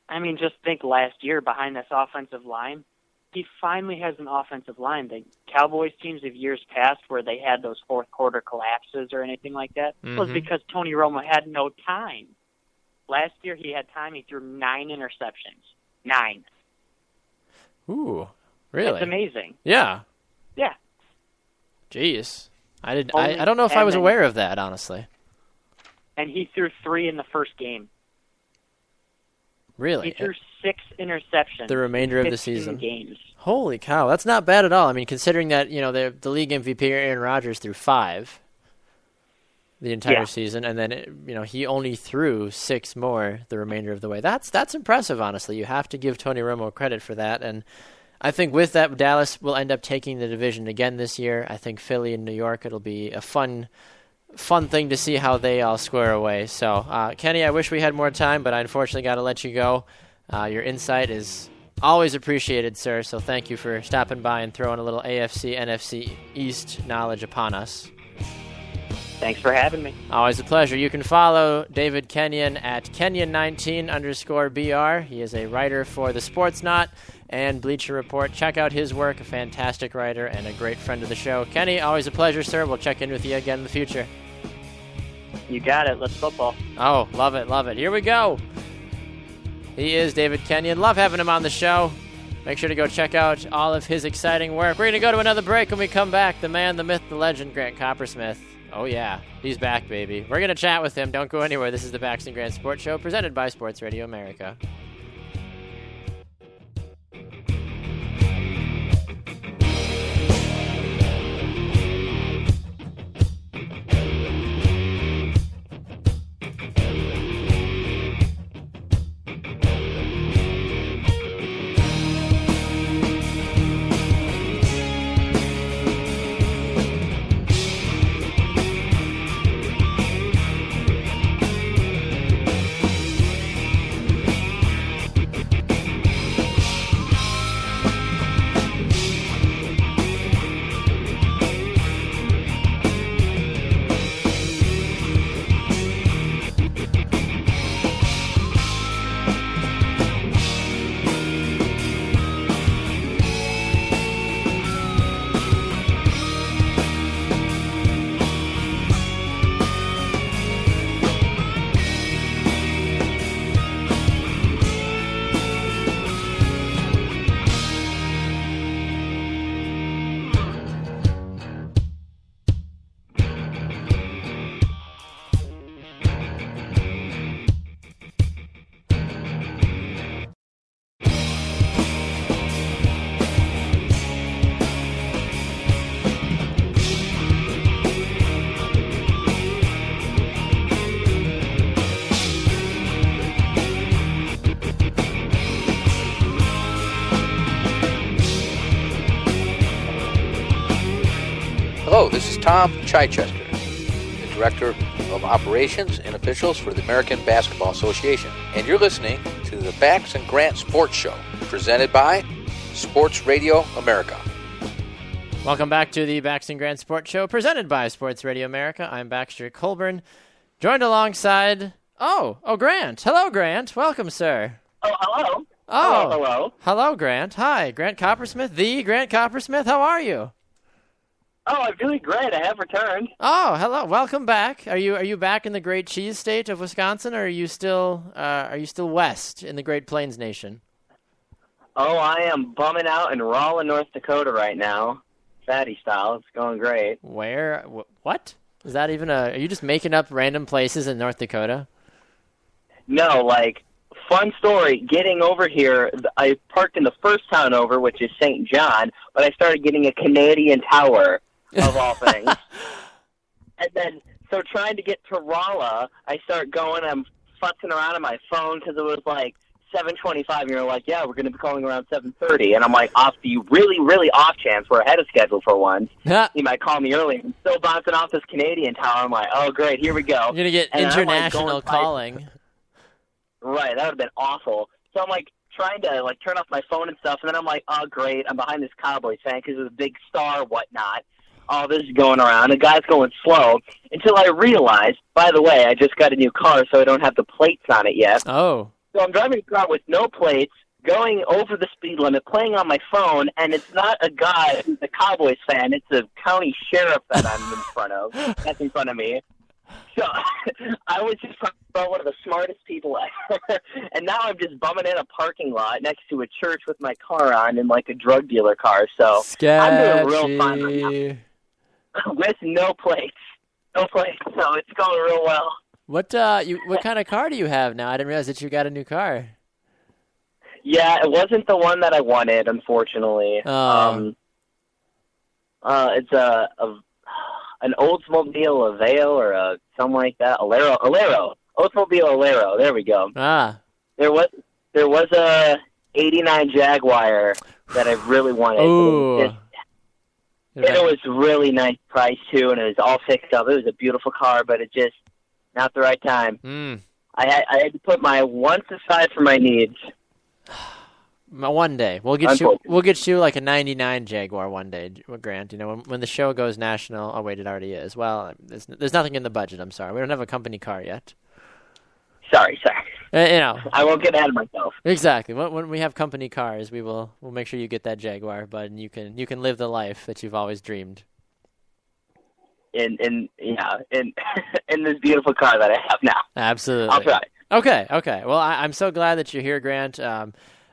I mean, just think last year behind this offensive line, he finally has an offensive line. The Cowboys teams of years past where they had those fourth quarter collapses or anything like that was because Tony Romo had no time. Last year he had time. He threw 9 interceptions. 9. Ooh, really? It's amazing. Yeah. Yeah. Jeez. I don't know if I was aware of that, honestly. And he threw 3 in the first game. Really? He threw 6 interceptions. The remainder of the season. Games. Holy cow, that's not bad at all. I mean, considering that, the league MVP Aaron Rodgers threw 5 the entire season, and then he only threw 6 more the remainder of the way. That's impressive, honestly. You have to give Tony Romo credit for that, and I think with that, Dallas will end up taking the division again this year. I think Philly and New York, it'll be a fun thing to see how they all square away. So, Kenny, I wish we had more time, but I unfortunately got to let you go. Your insight is always appreciated, sir, so thank you for stopping by and throwing a little AFC, NFC East knowledge upon us. Thanks for having me. Always a pleasure. You can follow David Kenyon at Kenyon19_BR. He is a writer for The Sports Knot and Bleacher Report. Check out his work, a fantastic writer and a great friend of the show. Kenny, always a pleasure, sir. We'll check in with you again in the future. You got it. Let's football. Oh, love it, love it. Here we go. He is David Kenyon. Love having him on the show. Make sure to go check out all of his exciting work. We're going to go to another break. When we come back, the man, the myth, the legend, Grant Coppersmith. Oh, yeah. He's back, baby. We're going to chat with him. Don't go anywhere. This is the Bax and Grant Sports Show presented by Sports Radio America. Hello, this is Tom Chichester, the Director of Operations and Officials for the American Basketball Association, and you're listening to the Bax and Grant Sports Show, presented by Sports Radio America. Welcome back to the Bax and Grant Sports Show, presented by Sports Radio America. I'm Baxter Colburn, joined alongside... Grant. Hello, Grant. Welcome, sir. Oh, hello. Oh, Hello. Hello, Grant. Hi, Grant Coppersmith, the Grant Coppersmith. How are you? Oh, I'm doing great. I have returned. Oh, hello. Welcome back. Are you back in the great cheese state of Wisconsin, or are you still west in the Great Plains Nation? Oh, I am bumming out in Rolla, North Dakota right now. Fatty style. It's going great. Where? What? Is that even are you just making up random places in North Dakota? No, fun story. Getting over here, I parked in the first town over, which is St. John, but I started getting a Canadian Tower, of all things. And then, so trying to get to Rolla, I start going, I'm futzing around on my phone because it was 7:25, and you're like, yeah, we're going to be calling around 7:30. And I'm like, off the really, really off chance, we're ahead of schedule for once. You might call me early. I'm still bouncing off this Canadian Tower. I'm like, oh, great, here we go. You're going to get international calling. Right, that would have been awful. So I'm trying to turn off my phone and stuff, and then I'm like, oh, great, I'm behind this Cowboys fan because it's a big star, whatnot. Oh, this is going around. The guy's going slow until I realize, by the way, I just got a new car, so I don't have the plates on it yet. Oh. So I'm driving a car with no plates, going over the speed limit, playing on my phone, and it's not a guy who's a Cowboys fan. It's a county sheriff that I'm in front of. That's in front of me. So I was just probably one of the smartest people ever. And now I'm just bumming in a parking lot next to a church with my car on in a drug dealer car. So Sketchy. I'm doing real fine right now. With no plates. No plates, so it's going real well. What kind of car do you have now? I didn't realize that you got a new car. Yeah, it wasn't the one that I wanted, unfortunately. Oh. It's an Oldsmobile Aveo or something like that. Alero. Oldsmobile Alero. There we go. Ah. There was a '89 Jaguar that I really wanted. Ooh. It was really nice price too, and it was all fixed up. It was a beautiful car, but it just not the right time. Mm. I had to put my wants aside for my needs. One day we'll get you like a '99 Jaguar one day, Grant. You know, when the show goes national. Oh wait, it already is. Well, there's nothing in the budget. I'm sorry, we don't have a company car yet. Sorry. You know, I won't get ahead of myself. Exactly. When we have company cars, we'll make sure you get that Jaguar, bud, and you can live the life that you've always dreamed. In this beautiful car that I have now. Absolutely. I'll try. Okay. Well, I'm so glad that you're here, Grant.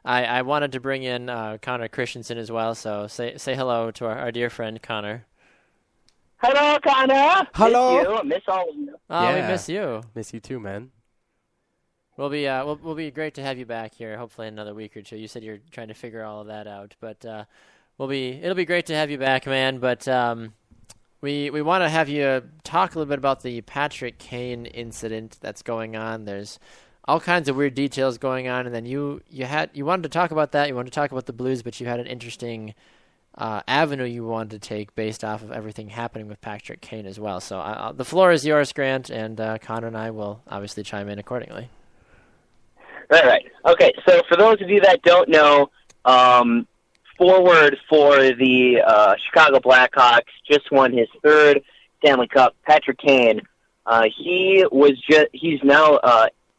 I wanted to bring in Connor Christensen as well, so say hello to our dear friend Connor. Hello, Connor. Hello. Miss you. Miss all of you. Oh, we miss you. Miss you too, man. We'll be great to have you back here. Hopefully in another week or two. You said you're trying to figure all of that out, but it'll be great to have you back, man. But we want to have you talk a little bit about the Patrick Kane incident that's going on. There's all kinds of weird details going on, and then you wanted to talk about that. You wanted to talk about the Blues, but you had an interesting avenue you wanted to take based off of everything happening with Patrick Kane as well. So the floor is yours, Grant, and Connor and I will obviously chime in accordingly. Right. Okay, so for those of you that don't know, forward for the Chicago Blackhawks just won his third Stanley Cup. Patrick Kane, he's now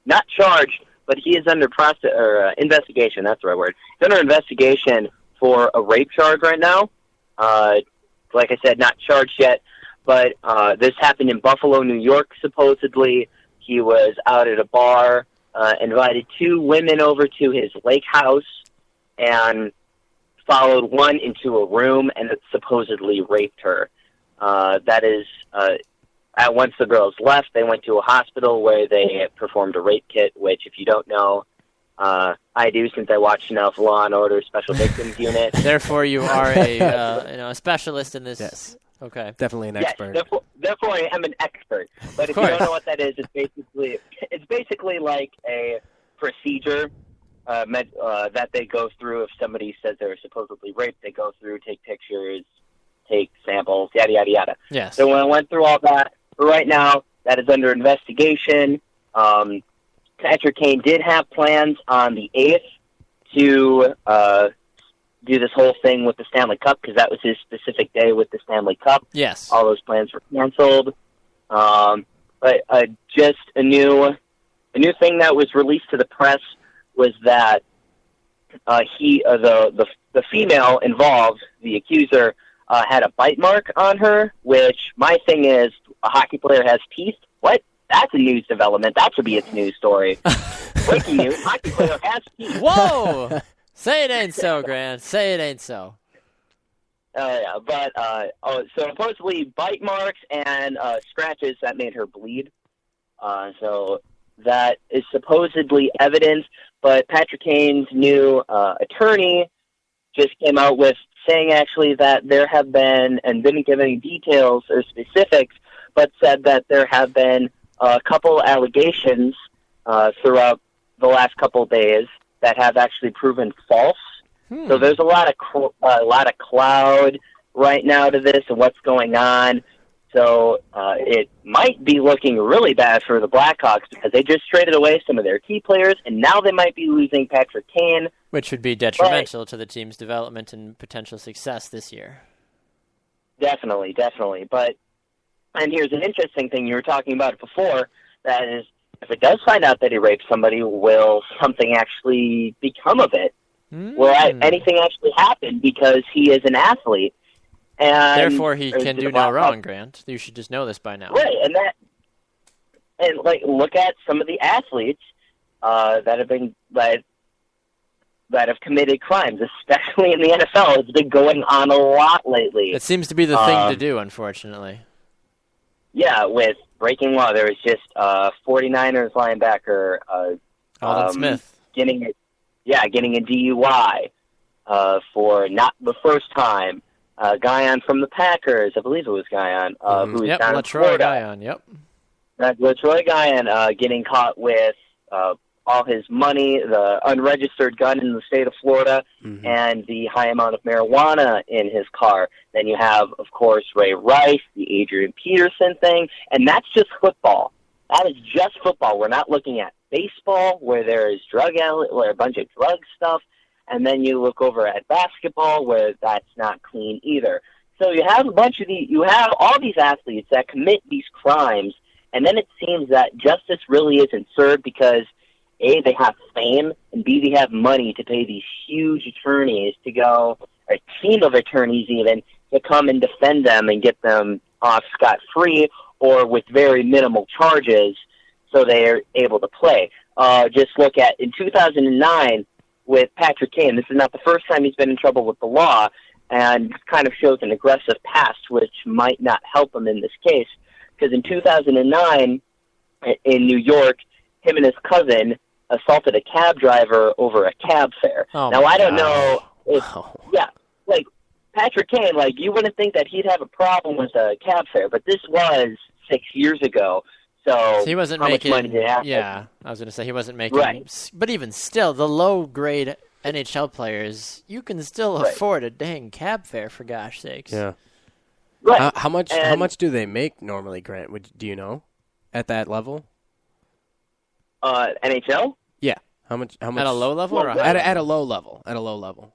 not charged, but he is under investigation. That's the right word. He's under investigation for a rape charge right now. Like I said, not charged yet, but this happened in Buffalo, New York, supposedly. He was out at a bar, invited two women over to his lake house, and followed one into a room and supposedly raped her. Once the girls left, they went to a hospital where they performed a rape kit, which, if you don't know, I do since I watched enough Law and Order Special Victims Unit. Therefore, you are a specialist in this. Yes. Okay. Definitely an expert. Yes, therefore I am an expert. But if you don't know what that is, it's basically like a procedure that they go through. If somebody says they were supposedly raped, they go through, take pictures, take samples, yada, yada, yada. Yes. So when I went through all that, for right now, that is under investigation. Patrick Kane did have plans on the 8th to do this whole thing with the Stanley Cup, because that was his specific day with the Stanley Cup. Yes. All those plans were canceled. But just a new thing that was released to the press was that the female involved, the accuser, had a bite mark on her, which my thing is, a hockey player has teeth? What? That's a news development. That should be its news story. Breaking news, hockey player has teeth. Whoa! Say it ain't so, Grant. Say it ain't so. Yeah, but so supposedly bite marks and scratches that made her bleed. So that is supposedly evidence, but Patrick Kane's new attorney just came out with saying actually that there have been, and didn't give any details or specifics, but said that there have been a couple allegations throughout the last couple of days that have actually proven false. So there's a lot of cloud right now to this and what's going on. So it might be looking really bad for the Blackhawks, because they just traded away some of their key players, and now they might be losing Patrick Kane. Which would be detrimental to the team's development and potential success this year. Definitely. And here's an interesting thing. You were talking about it before. That is, if it does find out that he raped somebody, will something actually become of it? Will anything actually happen, because he is an athlete? And therefore, he can do no wrong, Grant. You should just know this by now. Right, and look at some of the athletes that have committed crimes, especially in the NFL. It's been going on a lot lately. It seems to be the thing to do, unfortunately. Yeah, with breaking law, there was just 49ers linebacker Aldon Smith getting a DUI for not the first time. Guyon from the Packers, I believe it was Guyon, who was down in Florida. Guyon, yep. LaTroy Guyon getting caught with all his money, the unregistered gun in the state of Florida, and the high amount of marijuana in his car. Then you have, of course, Ray Rice, the Adrian Peterson thing, and that's just football. That is just football. We're not looking at baseball, where there is where a bunch of drug stuff. And then you look over at basketball where that's not clean either. So you have you have all these athletes that commit these crimes, and then it seems that justice really isn't served because A, they have fame, and B, they have money to pay these huge attorneys to go, or a team of attorneys even, to come and defend them and get them off scot-free or with very minimal charges so they're able to play. Just look at, in 2009, with Patrick Kane, this is not the first time he's been in trouble with the law, and kind of shows an aggressive past, which might not help him in this case, because in 2009, in New York, him and his cousin assaulted a cab driver over a cab fare. Oh, now, I don't know if, Wow. yeah, like, Patrick Kane, like, you wouldn't think that he'd have a problem with a cab fare, but this was 6 years ago. So he wasn't how making. much money did he have? Yeah, I was going to say he wasn't making. Right. But even still, the low-grade NHL players, you can still Right. afford a dang cab fare, for gosh sakes. Yeah. Right. How much And- do they make normally, Grant? Do you know at that level? NHL? Yeah. How much? At a low level or a Well, high At level? a low level. At a low level.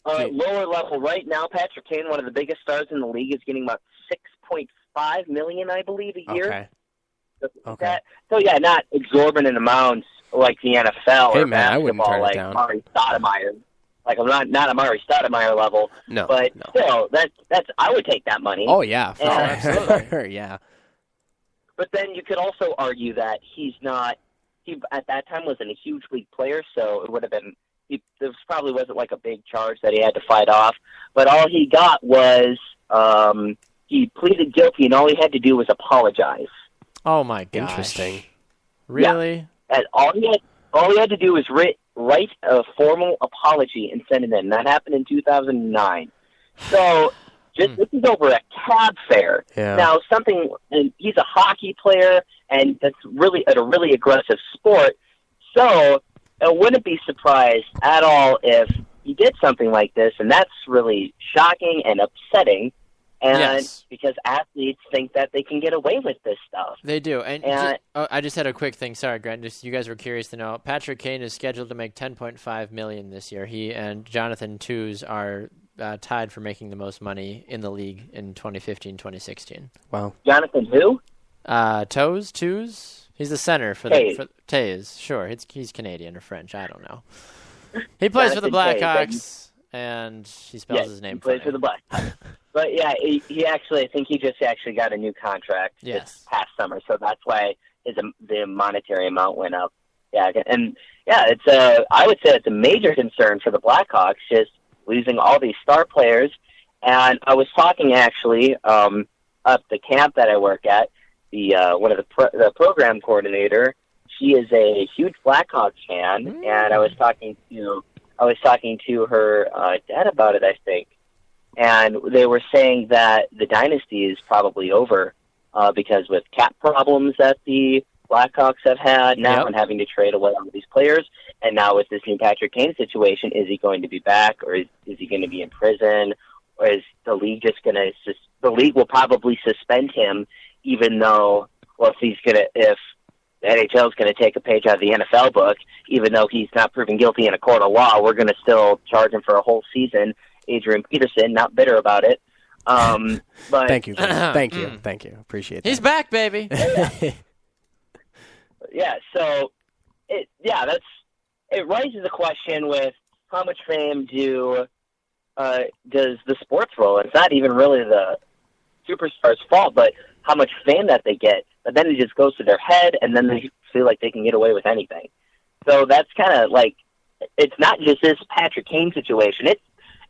Lower level right now, Patrick Kane, one of the biggest stars in the league, is getting about $6.5 million, I believe, a year. Okay. Okay. So yeah, not exorbitant amounts like the NFL Hey, or man, I wouldn't basketball, turn it like down. Amari Stoudemire. Like I'm not Amari Stoudemire level, No. but no. still, that's I would take that money. Oh yeah. For Yeah, sure. Yeah. But then you could also argue that he's not. He at that time wasn't a huge league player, so it would have been. There probably wasn't like a big charge that he had to fight off. But all he got was he pleaded guilty, and all he had to do was apologize. Oh my gosh! Interesting. Really? And all he had to do was write a formal apology and send it in. That happened in 2009. So this is over a cab fare. Yeah. Now and he's a hockey player, and that's really at a really aggressive sport. So I wouldn't be surprised at all if he did something like this, and that's really shocking and upsetting. And Yes. because athletes think that they can get away with this stuff. They do. And And- I just had a quick thing. Sorry, Grant. Just you guys were curious to know. Patrick Kane is scheduled to make $10.5 million this year. He and Jonathan Toews are tied for making the most money in the league in 2015-2016. Wow. Jonathan who? Toews. He's the center for Toews. the Toews. Sure, he's Canadian or French. I don't know. He plays for the Jonathan Toews, Blackhawks, and he spells Yes, his name he plays funny. for the Blackhawks. But yeah, he actually, I think he just actually got a new contract Yes. this past summer, so that's why the monetary amount went up. Yeah, and yeah, I would say it's a major concern for the Blackhawks, just losing all these star players. And I was talking actually up the camp that I work at, one of the program coordinator. She is a huge Blackhawks fan, and I was talking to her dad about it, I think. And they were saying that the dynasty is probably over because with cap problems that the Blackhawks have had now Yep. and having to trade away all these players. And now with this new Patrick Kane situation, is he going to be back or is he going to be in prison? Or is the league just going to – the league will probably suspend him even though – well, if the NHL is going to take a page out of the NFL book, even though he's not proven guilty in a court of law, we're going to still charge him for a whole season. Adrian Peterson, not bitter about it. But Thank you. Grant. Thank you. Appreciate that. He's back, baby. yeah, so it raises a question with how much fame does the sports role? It's not even really the superstar's fault, but how much fame that they get. But then it just goes to their head, and then they feel like they can get away with anything. So that's kind of like, it's not just this Patrick Kane situation.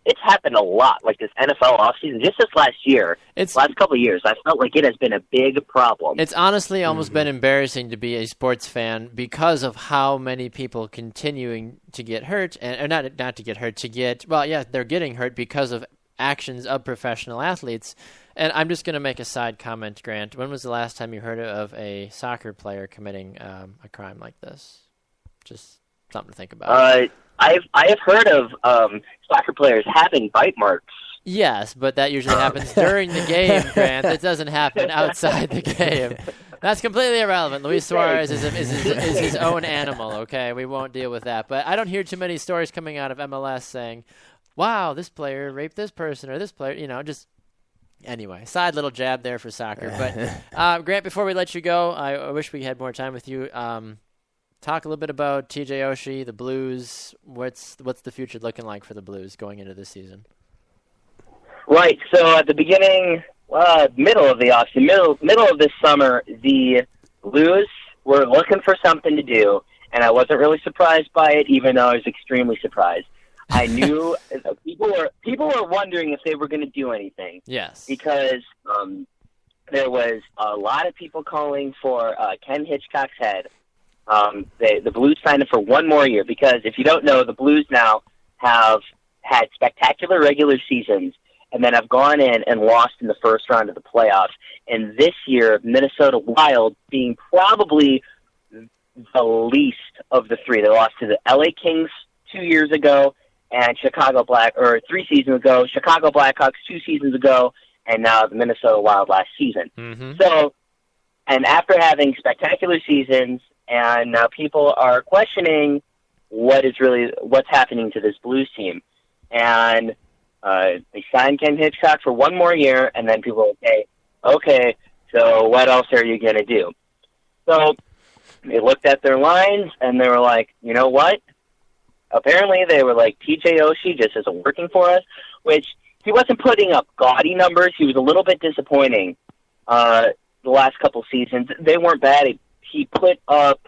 It's happened a lot, like this NFL offseason. Just this last couple of years, I felt like it has been a big problem. It's honestly almost been embarrassing to be a sports fan because of how many people continuing to get hurt, or not to get hurt, they're getting hurt because of actions of professional athletes. And I'm just going to make a side comment, Grant. When was the last time you heard of a soccer player committing a crime like this? Just something to think about. I have heard of soccer players having bite marks. Yes, but that usually happens during the game, Grant. It doesn't happen outside the game. That's completely irrelevant. Luis Suarez is his own animal, okay? We won't deal with that. But I don't hear too many stories coming out of MLS saying, wow, this player raped this person or this player, just anyway, side little jab there for soccer. But, Grant, before we let you go, I wish we had more time with you. Talk a little bit about TJ Oshie, the Blues. What's the future looking like for the Blues going into this season? Right. So at the beginning, middle of the offseason, middle of this summer, the Blues were looking for something to do, and I wasn't really surprised by it, even though I was extremely surprised. I knew people were wondering if they were going to do anything. Yes. Because there was a lot of people calling for Ken Hitchcock's head. The Blues signed him for one more year because, if you don't know, the Blues now have had spectacular regular seasons and then have gone in and lost in the first round of the playoffs. And this year, Minnesota Wild being probably the least of the three. They lost to the LA Kings 2 years ago and 3 seasons ago, Chicago Blackhawks 2 seasons ago, and now the Minnesota Wild last season. Mm-hmm. So, and after having spectacular seasons, and now people are questioning what's happening to this Blues team. And they signed Ken Hitchcock for one more year, and then people say, okay, so what else are you going to do? So they looked at their lines, and they were like, you know what? Apparently they were like, TJ Oshie just isn't working for us, which he wasn't putting up gaudy numbers. He was a little bit disappointing the last couple seasons. They weren't bad. He put up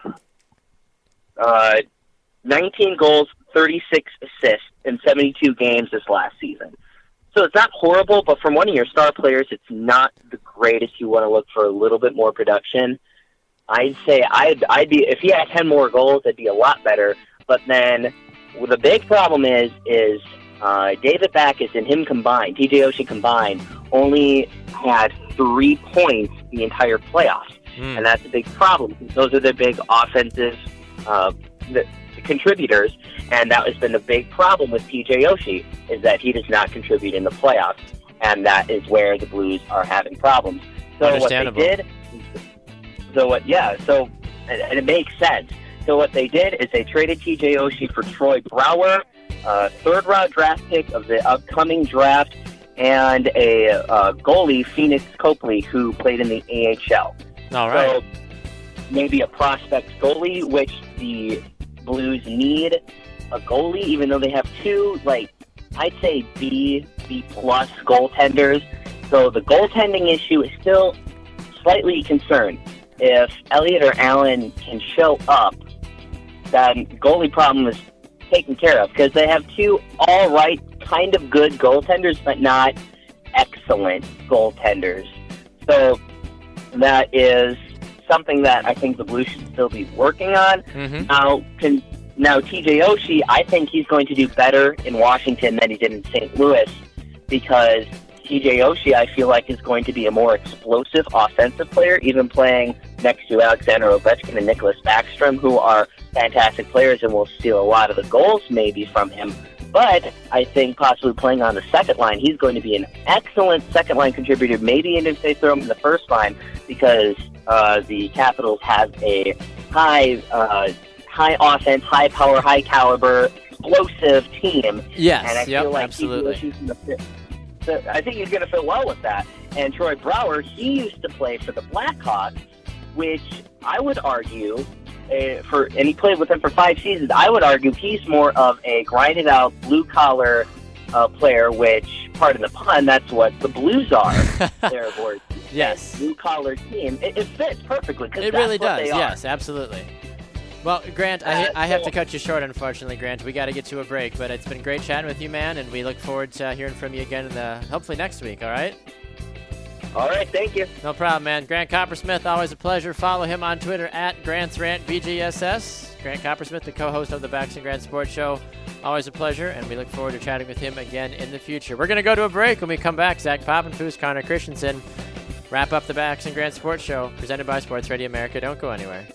19 goals, 36 assists in 72 games this last season. So it's not horrible, but from one of your star players, it's not the greatest. You want to look for a little bit more production. I'd say I'd be, if he had 10 more goals, it'd be a lot better. But then the big problem is David Backes and him combined, TJ Oshie combined, only had 3 points the entire playoffs. And that's a big problem. Those are the big offensive contributors, and that has been the big problem with TJ Oshie, is that he does not contribute in the playoffs, and that is where the Blues are having problems. So what they did, and it makes sense. So what they did is they traded TJ Oshie for Troy Brouwer, third-round draft pick of the upcoming draft, and a goalie, Phoenix Copley, who played in the AHL. All right. So maybe a prospect goalie, which the Blues need a goalie, even though they have 2, I'd say B-plus goaltenders. So the goaltending issue is still slightly concerned. If Elliott or Allen can show up, then goalie problem is taken care of, because they have 2 all right, kind of good goaltenders, but not excellent goaltenders. So that is something that I think the Blues should still be working on. Mm-hmm. Now TJ Oshie, I think he's going to do better in Washington than he did in St. Louis, because TJ Oshie, I feel like, is going to be a more explosive offensive player, even playing next to Alexander Ovechkin and Nicholas Backstrom, who are fantastic players and will steal a lot of the goals maybe from him. But I think possibly playing on the second line, he's going to be an excellent second-line contributor, maybe even if they throw him in the first line, because the Capitals have a high offense, high power, high caliber, explosive team. Yes, and I feel like absolutely. I think he's going to fit well with that. And Troy Brouwer, he used to play for the Blackhawks, which I would argue, and he played with them for 5 seasons, I would argue he's more of a grinded-out, blue-collar player, which, pardon the pun, that's what the Blues are. They're a yes. blue-collar team. It fits perfectly. It really does, yes, absolutely. Well, Grant, I have to cut you short, unfortunately, Grant. We got to get to a break, but it's been great chatting with you, man, and we look forward to hearing from you again hopefully next week, all right? All right, thank you. No problem, man. Grant Coppersmith, always a pleasure. Follow him on Twitter at GrantsRantBGSS. Grant Coppersmith, the co-host of the Backs and Grant Sports Show. Always a pleasure, and we look forward to chatting with him again in the future. We're going to go to a break. When we come back, Zach Poppenfuss, Connor Christensen, wrap up the Backs and Grant Sports Show, presented by Sports Radio America. Don't go anywhere.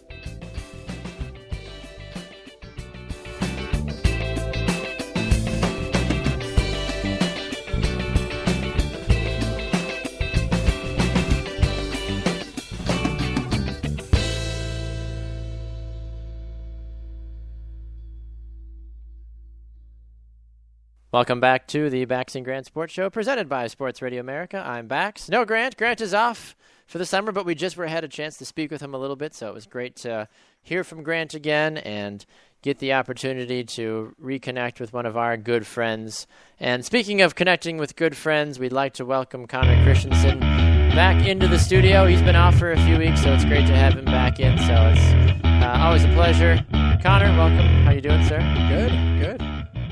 Welcome back to the Bax and Grant Sports Show, presented by Sports Radio America. I'm Bax. No Grant. Grant is off for the summer, but we just had a chance to speak with him a little bit, so it was great to hear from Grant again and get the opportunity to reconnect with one of our good friends. And speaking of connecting with good friends, we'd like to welcome Connor Christensen back into the studio. He's been off for a few weeks, so it's great to have him back in. So it's always a pleasure. Connor, welcome. How you doing, sir?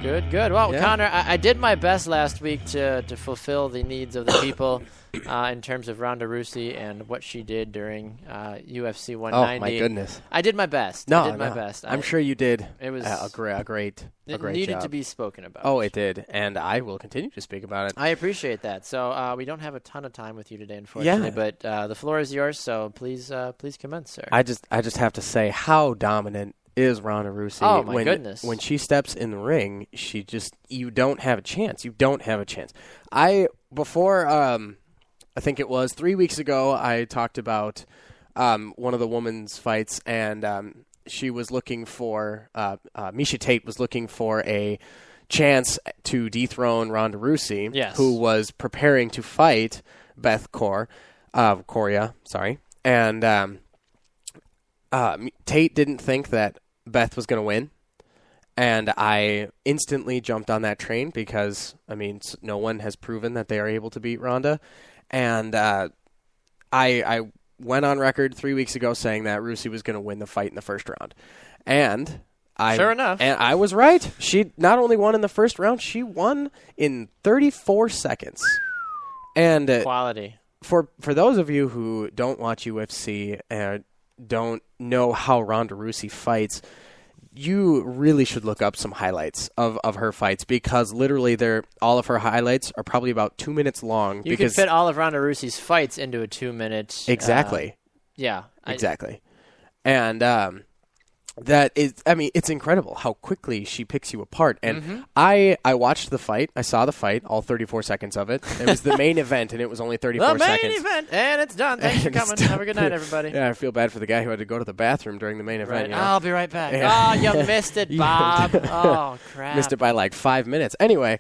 Good. Well, yeah. Connor, I did my best last week to fulfill the needs of the people in terms of Ronda Rousey and what she did during UFC 190. Oh, my goodness. I did my best. I'm sure you did. It was a great job. It needed to be spoken about. Oh, it did, and I will continue to speak about it. I appreciate that. So we don't have a ton of time with you today, unfortunately, but the floor is yours, so please commence, sir. I just have to say how dominant is Ronda Rousey. Oh, my goodness. When she steps in the ring, you don't have a chance. I think it was 3 weeks ago, I talked about one of the women's fights, and she was looking for, Miesha Tate was looking for a chance to dethrone Ronda Rousey, yes, who was preparing to fight Beth Coria, and Tate didn't think that Beth was going to win, and I instantly jumped on that train because, no one has proven that they are able to beat Ronda, and I went on record 3 weeks ago saying that Rousey was going to win the fight in the first round, and sure enough. And I was right. She not only won in the first round, she won in 34 seconds. And quality. For those of you who don't watch UFC and don't know how Ronda Rousey fights, you really should look up some highlights of her fights, because literally all of her highlights are probably about 2 minutes long. You could fit all of Ronda Rousey's fights into a 2-minute. Exactly. Yeah. Exactly. And that is, it's incredible how quickly she picks you apart. And I watched the fight. I saw the fight, all 34 seconds of it. It was the main event, and it was only 34 seconds. The main event, and it's done. Thanks for coming. Have a good night, everybody. Yeah, I feel bad for the guy who had to go to the bathroom during the main event. Right. You know? I'll be right back. Yeah. Oh, you missed it, Bob. Oh, crap. Missed it by like 5 minutes. Anyway,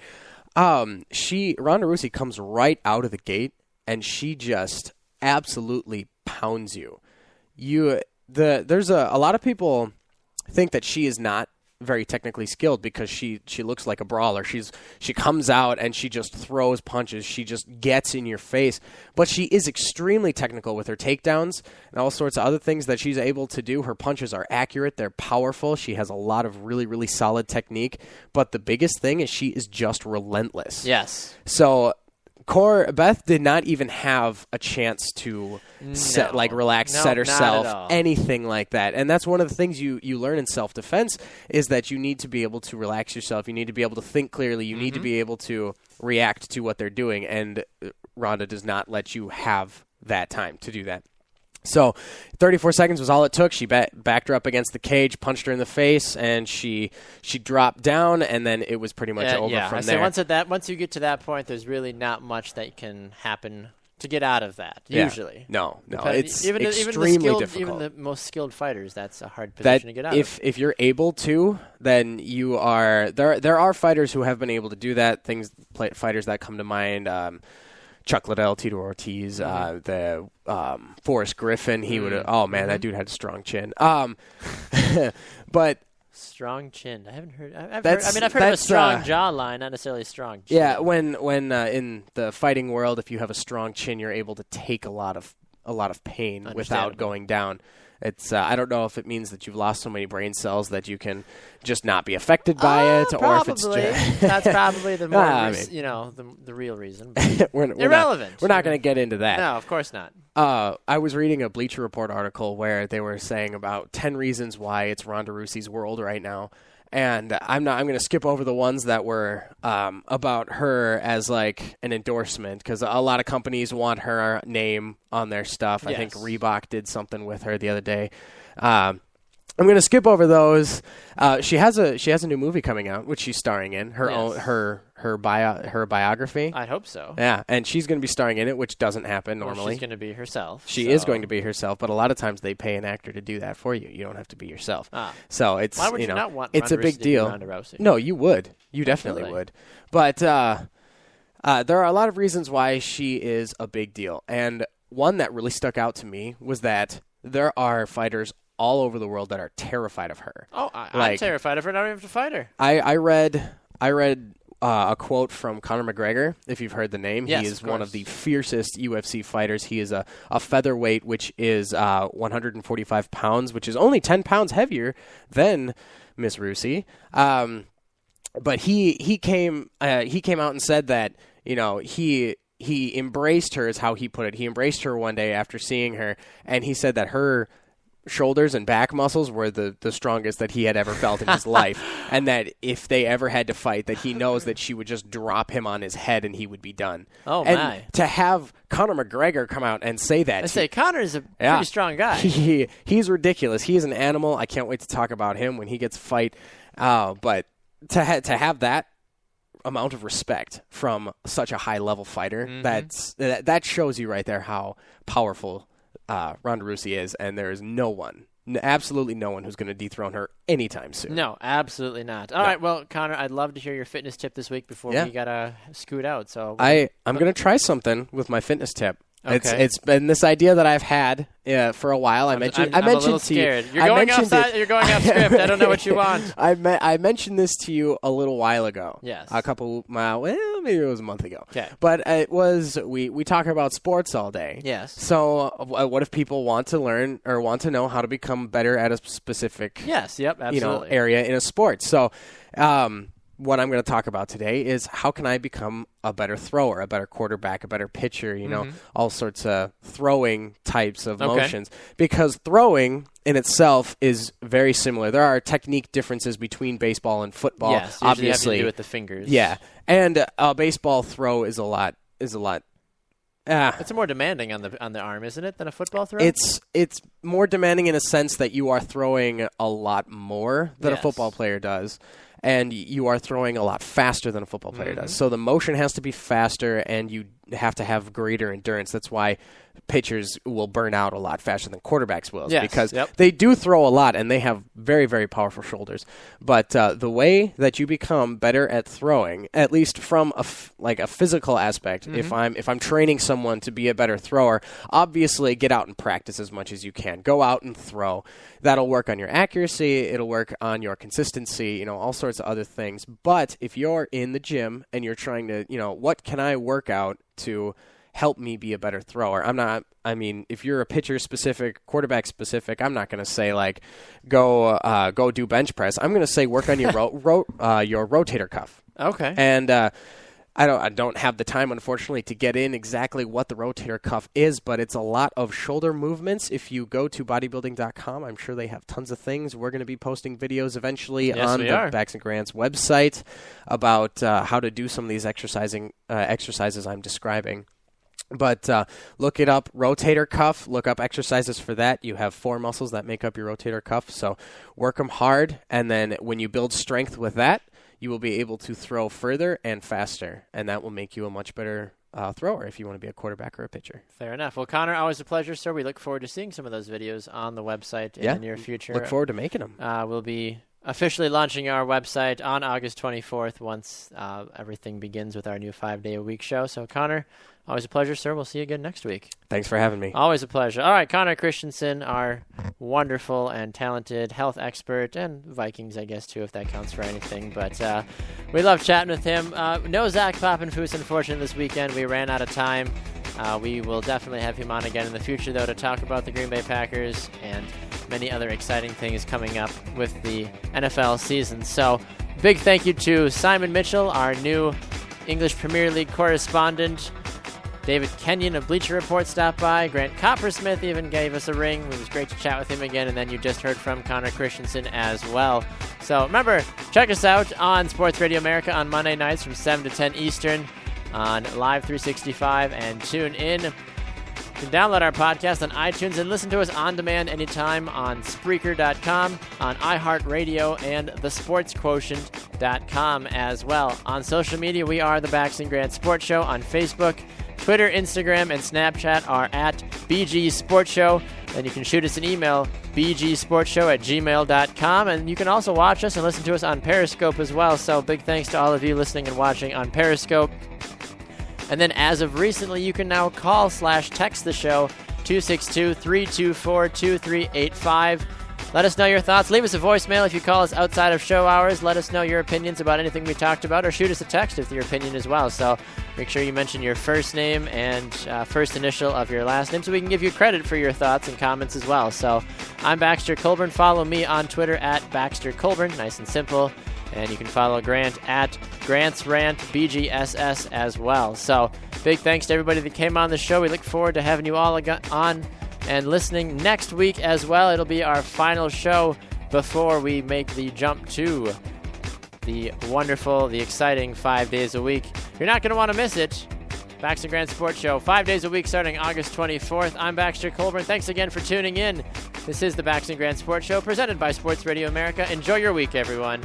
Ronda Rousey comes right out of the gate, and she just absolutely pounds you. There's a lot of people think that she is not very technically skilled because she looks like a brawler. She comes out and she just throws punches. She just gets in your face. But she is extremely technical with her takedowns and all sorts of other things that she's able to do. Her punches are accurate. They're powerful. She has a lot of really, really solid technique. But the biggest thing is she is just relentless. Yes. So Beth did not even have a chance to relax, set herself, anything like that. And that's one of the things you learn in self-defense is that you need to be able to relax yourself. You need to be able to think clearly. You need to be able to react to what they're doing. And Ronda does not let you have that time to do that. So 34 seconds was all it took. She backed her up against the cage, punched her in the face, and she dropped down, and then it was pretty much over from there. Once you get to that point, there's really not much that can happen to get out of that, usually. No. It's extremely difficult. Even the most skilled fighters, that's a hard position to get out of. If you're able to, then you are... There are fighters who have been able to do that. Fighters that come to mind... Chuck Liddell, Tito Ortiz, the Forrest Griffin. He would. Oh man, that dude had a strong chin. But strong chin. I haven't heard. I've heard of a strong jawline, not necessarily a strong chin. Yeah, when in the fighting world, if you have a strong chin, you're able to take a lot of pain without going down. It's I don't know if it means that you've lost so many brain cells that you can just not be affected by it, probably. Or if it's just that's probably the more the real reason. We're irrelevant. We're not going to get into that. No, of course not. I was reading a Bleacher Report article where they were saying about 10 reasons why it's Ronda Rousey's world right now. And I'm going to skip over the ones that were about her as like an endorsement, because a lot of companies want her name on their stuff. Yes. I think Reebok did something with her the other day. I'm going to skip over those. She has a new movie coming out, which she's starring in. Her her biography. I hope so. Yeah, and she's going to be starring in it, which doesn't happen normally. Well, she's going to be herself. She is going to be herself, but a lot of times they pay an actor to do that for you. You don't have to be yourself. So it's why would you not want it's a Ronda big Rousey to be deal. Ronda Rousey? No, you would. You definitely Really? would. But there are a lot of reasons why she is a big deal, and one that really stuck out to me was that there are fighters all over the world that are terrified of her. Oh, I'm Like- terrified of her. I don't even have to fight her. I read a quote from Conor McGregor, if you've heard the name. Yes, he is of one course. of the fiercest UFC fighters. He is a featherweight, which is 145 pounds, which is only 10 pounds heavier than Miss Rousey. But he came out and said that, you know, he embraced her, is how he put it. He embraced her one day after seeing her, and he said that her shoulders and back muscles were the strongest that he had ever felt in his life, and that if they ever had to fight, that he knows that she would just drop him on his head and he would be done. Oh, and my. to have Conor McGregor come out and say that, I say Connor's a Yeah. pretty strong guy. he's ridiculous. He is an animal. I can't wait to talk about him when he gets a fight. But to have that amount of respect from such a high level fighter, that shows you right there how powerful Ronda Rousey is, and there is absolutely no one who's going to dethrone her anytime soon. No, absolutely not. All right, well, Connor, I'd love to hear your fitness tip this week before we gotta scoot out. So I'm going to try something with my fitness tip. Okay. It's been this idea that I've had for a while. I mentioned a little scared. You're going outside. You're going off script. I don't know what you want. I mentioned this to you a little while ago. Yes. Maybe it was a month ago. Okay. But it was we talk about sports all day. Yes. So what if people want to learn or want to know how to become better at a specific Yes. Yep. Absolutely. area in a sport? So. What I'm going to talk about today is how can I become a better thrower, a better quarterback, a better pitcher, all sorts of throwing types of motions. Because throwing in itself is very similar. There are technique differences between baseball and football. Yes. Usually obviously. have to do with the fingers. Yeah. And a baseball throw is a lot. It's more demanding on the arm, isn't it, than a football throw? It's more demanding in a sense that you are throwing a lot more than a football player does. And you are throwing a lot faster than a football player does. So the motion has to be faster, and you have to have greater endurance. That's why pitchers will burn out a lot faster than quarterbacks will, because they do throw a lot, and they have very, very powerful shoulders. But the way that you become better at throwing, at least from a physical aspect, if I'm training someone to be a better thrower, obviously get out and practice as much as you can. Go out and throw. That'll work on your accuracy. It'll work on your consistency, all sorts of other things. But if you're in the gym and you're trying to, what can I work out to help me be a better thrower? If you're a pitcher specific, quarterback specific, I'm not going to say go do bench press. I'm going to say work on your your rotator cuff. Okay. And I don't have the time, unfortunately, to get in exactly what the rotator cuff is, but it's a lot of shoulder movements. If you go to bodybuilding.com, I'm sure they have tons of things. We're going to be posting videos eventually on the Backs and Grants website about how to do some of these exercises I'm describing. But look it up, rotator cuff. Look up exercises for that. You have 4 muscles that make up your rotator cuff, so work them hard. And then when you build strength with that, you will be able to throw further and faster, and that will make you a much better thrower if you want to be a quarterback or a pitcher. Fair enough. Well, Connor, always a pleasure, sir. We look forward to seeing some of those videos on the website in the near future. Look forward to making them. We'll be officially launching our website on August 24th once everything begins with our new 5-day-a-week show. So, Connor, always a pleasure, sir. We'll see you again next week. Thanks for having me. Always a pleasure. All right, Connor Christensen, our wonderful and talented health expert, and Vikings, I guess, too, if that counts for anything. But we love chatting with him. No Zach Poppenfuss, unfortunately, this weekend. We ran out of time. We will definitely have him on again in the future, though, to talk about the Green Bay Packers and many other exciting things coming up with the NFL season. So, big thank you to Simon Mitchell, our new English Premier League correspondent. David Kenyon of Bleacher Report stopped by. Grant Coppersmith even gave us a ring. It was great to chat with him again. And then you just heard from Connor Christensen as well. So remember, check us out on Sports Radio America on Monday nights from 7 to 10 Eastern on Live 365 and tune in You can download our podcast on iTunes and listen to us on demand anytime on Spreaker.com, on iHeartRadio, and thesportsquotient.com as well. On social media, we are the Bax and Grant Sports Show on Facebook. Twitter, Instagram, and Snapchat are at BG Sports Show. And you can shoot us an email, bgsportshow@gmail.com. And you can also watch us and listen to us on Periscope as well. So big thanks to all of you listening and watching on Periscope. And then as of recently, you can now call/text the show, 262-324-2385. Let us know your thoughts. Leave us a voicemail if you call us outside of show hours. Let us know your opinions about anything we talked about, or shoot us a text with your opinion as well. So make sure you mention your first name and first initial of your last name so we can give you credit for your thoughts and comments as well. So I'm Baxter Colburn. Follow me on Twitter at Baxter Colburn. Nice and simple. And you can follow Grant at Grant's Rant BGSS as well. So big thanks to everybody that came on the show. We look forward to having you all on and listening next week as well. It'll be our final show before we make the jump to the wonderful, the exciting 5 days a week. You're not going to want to miss it. Bax and Grant Sports Show, 5 days a week starting August 24th. I'm Baxter Colburn. Thanks again for tuning in. This is the Bax and Grant Sports Show presented by Sports Radio America. Enjoy your week, everyone.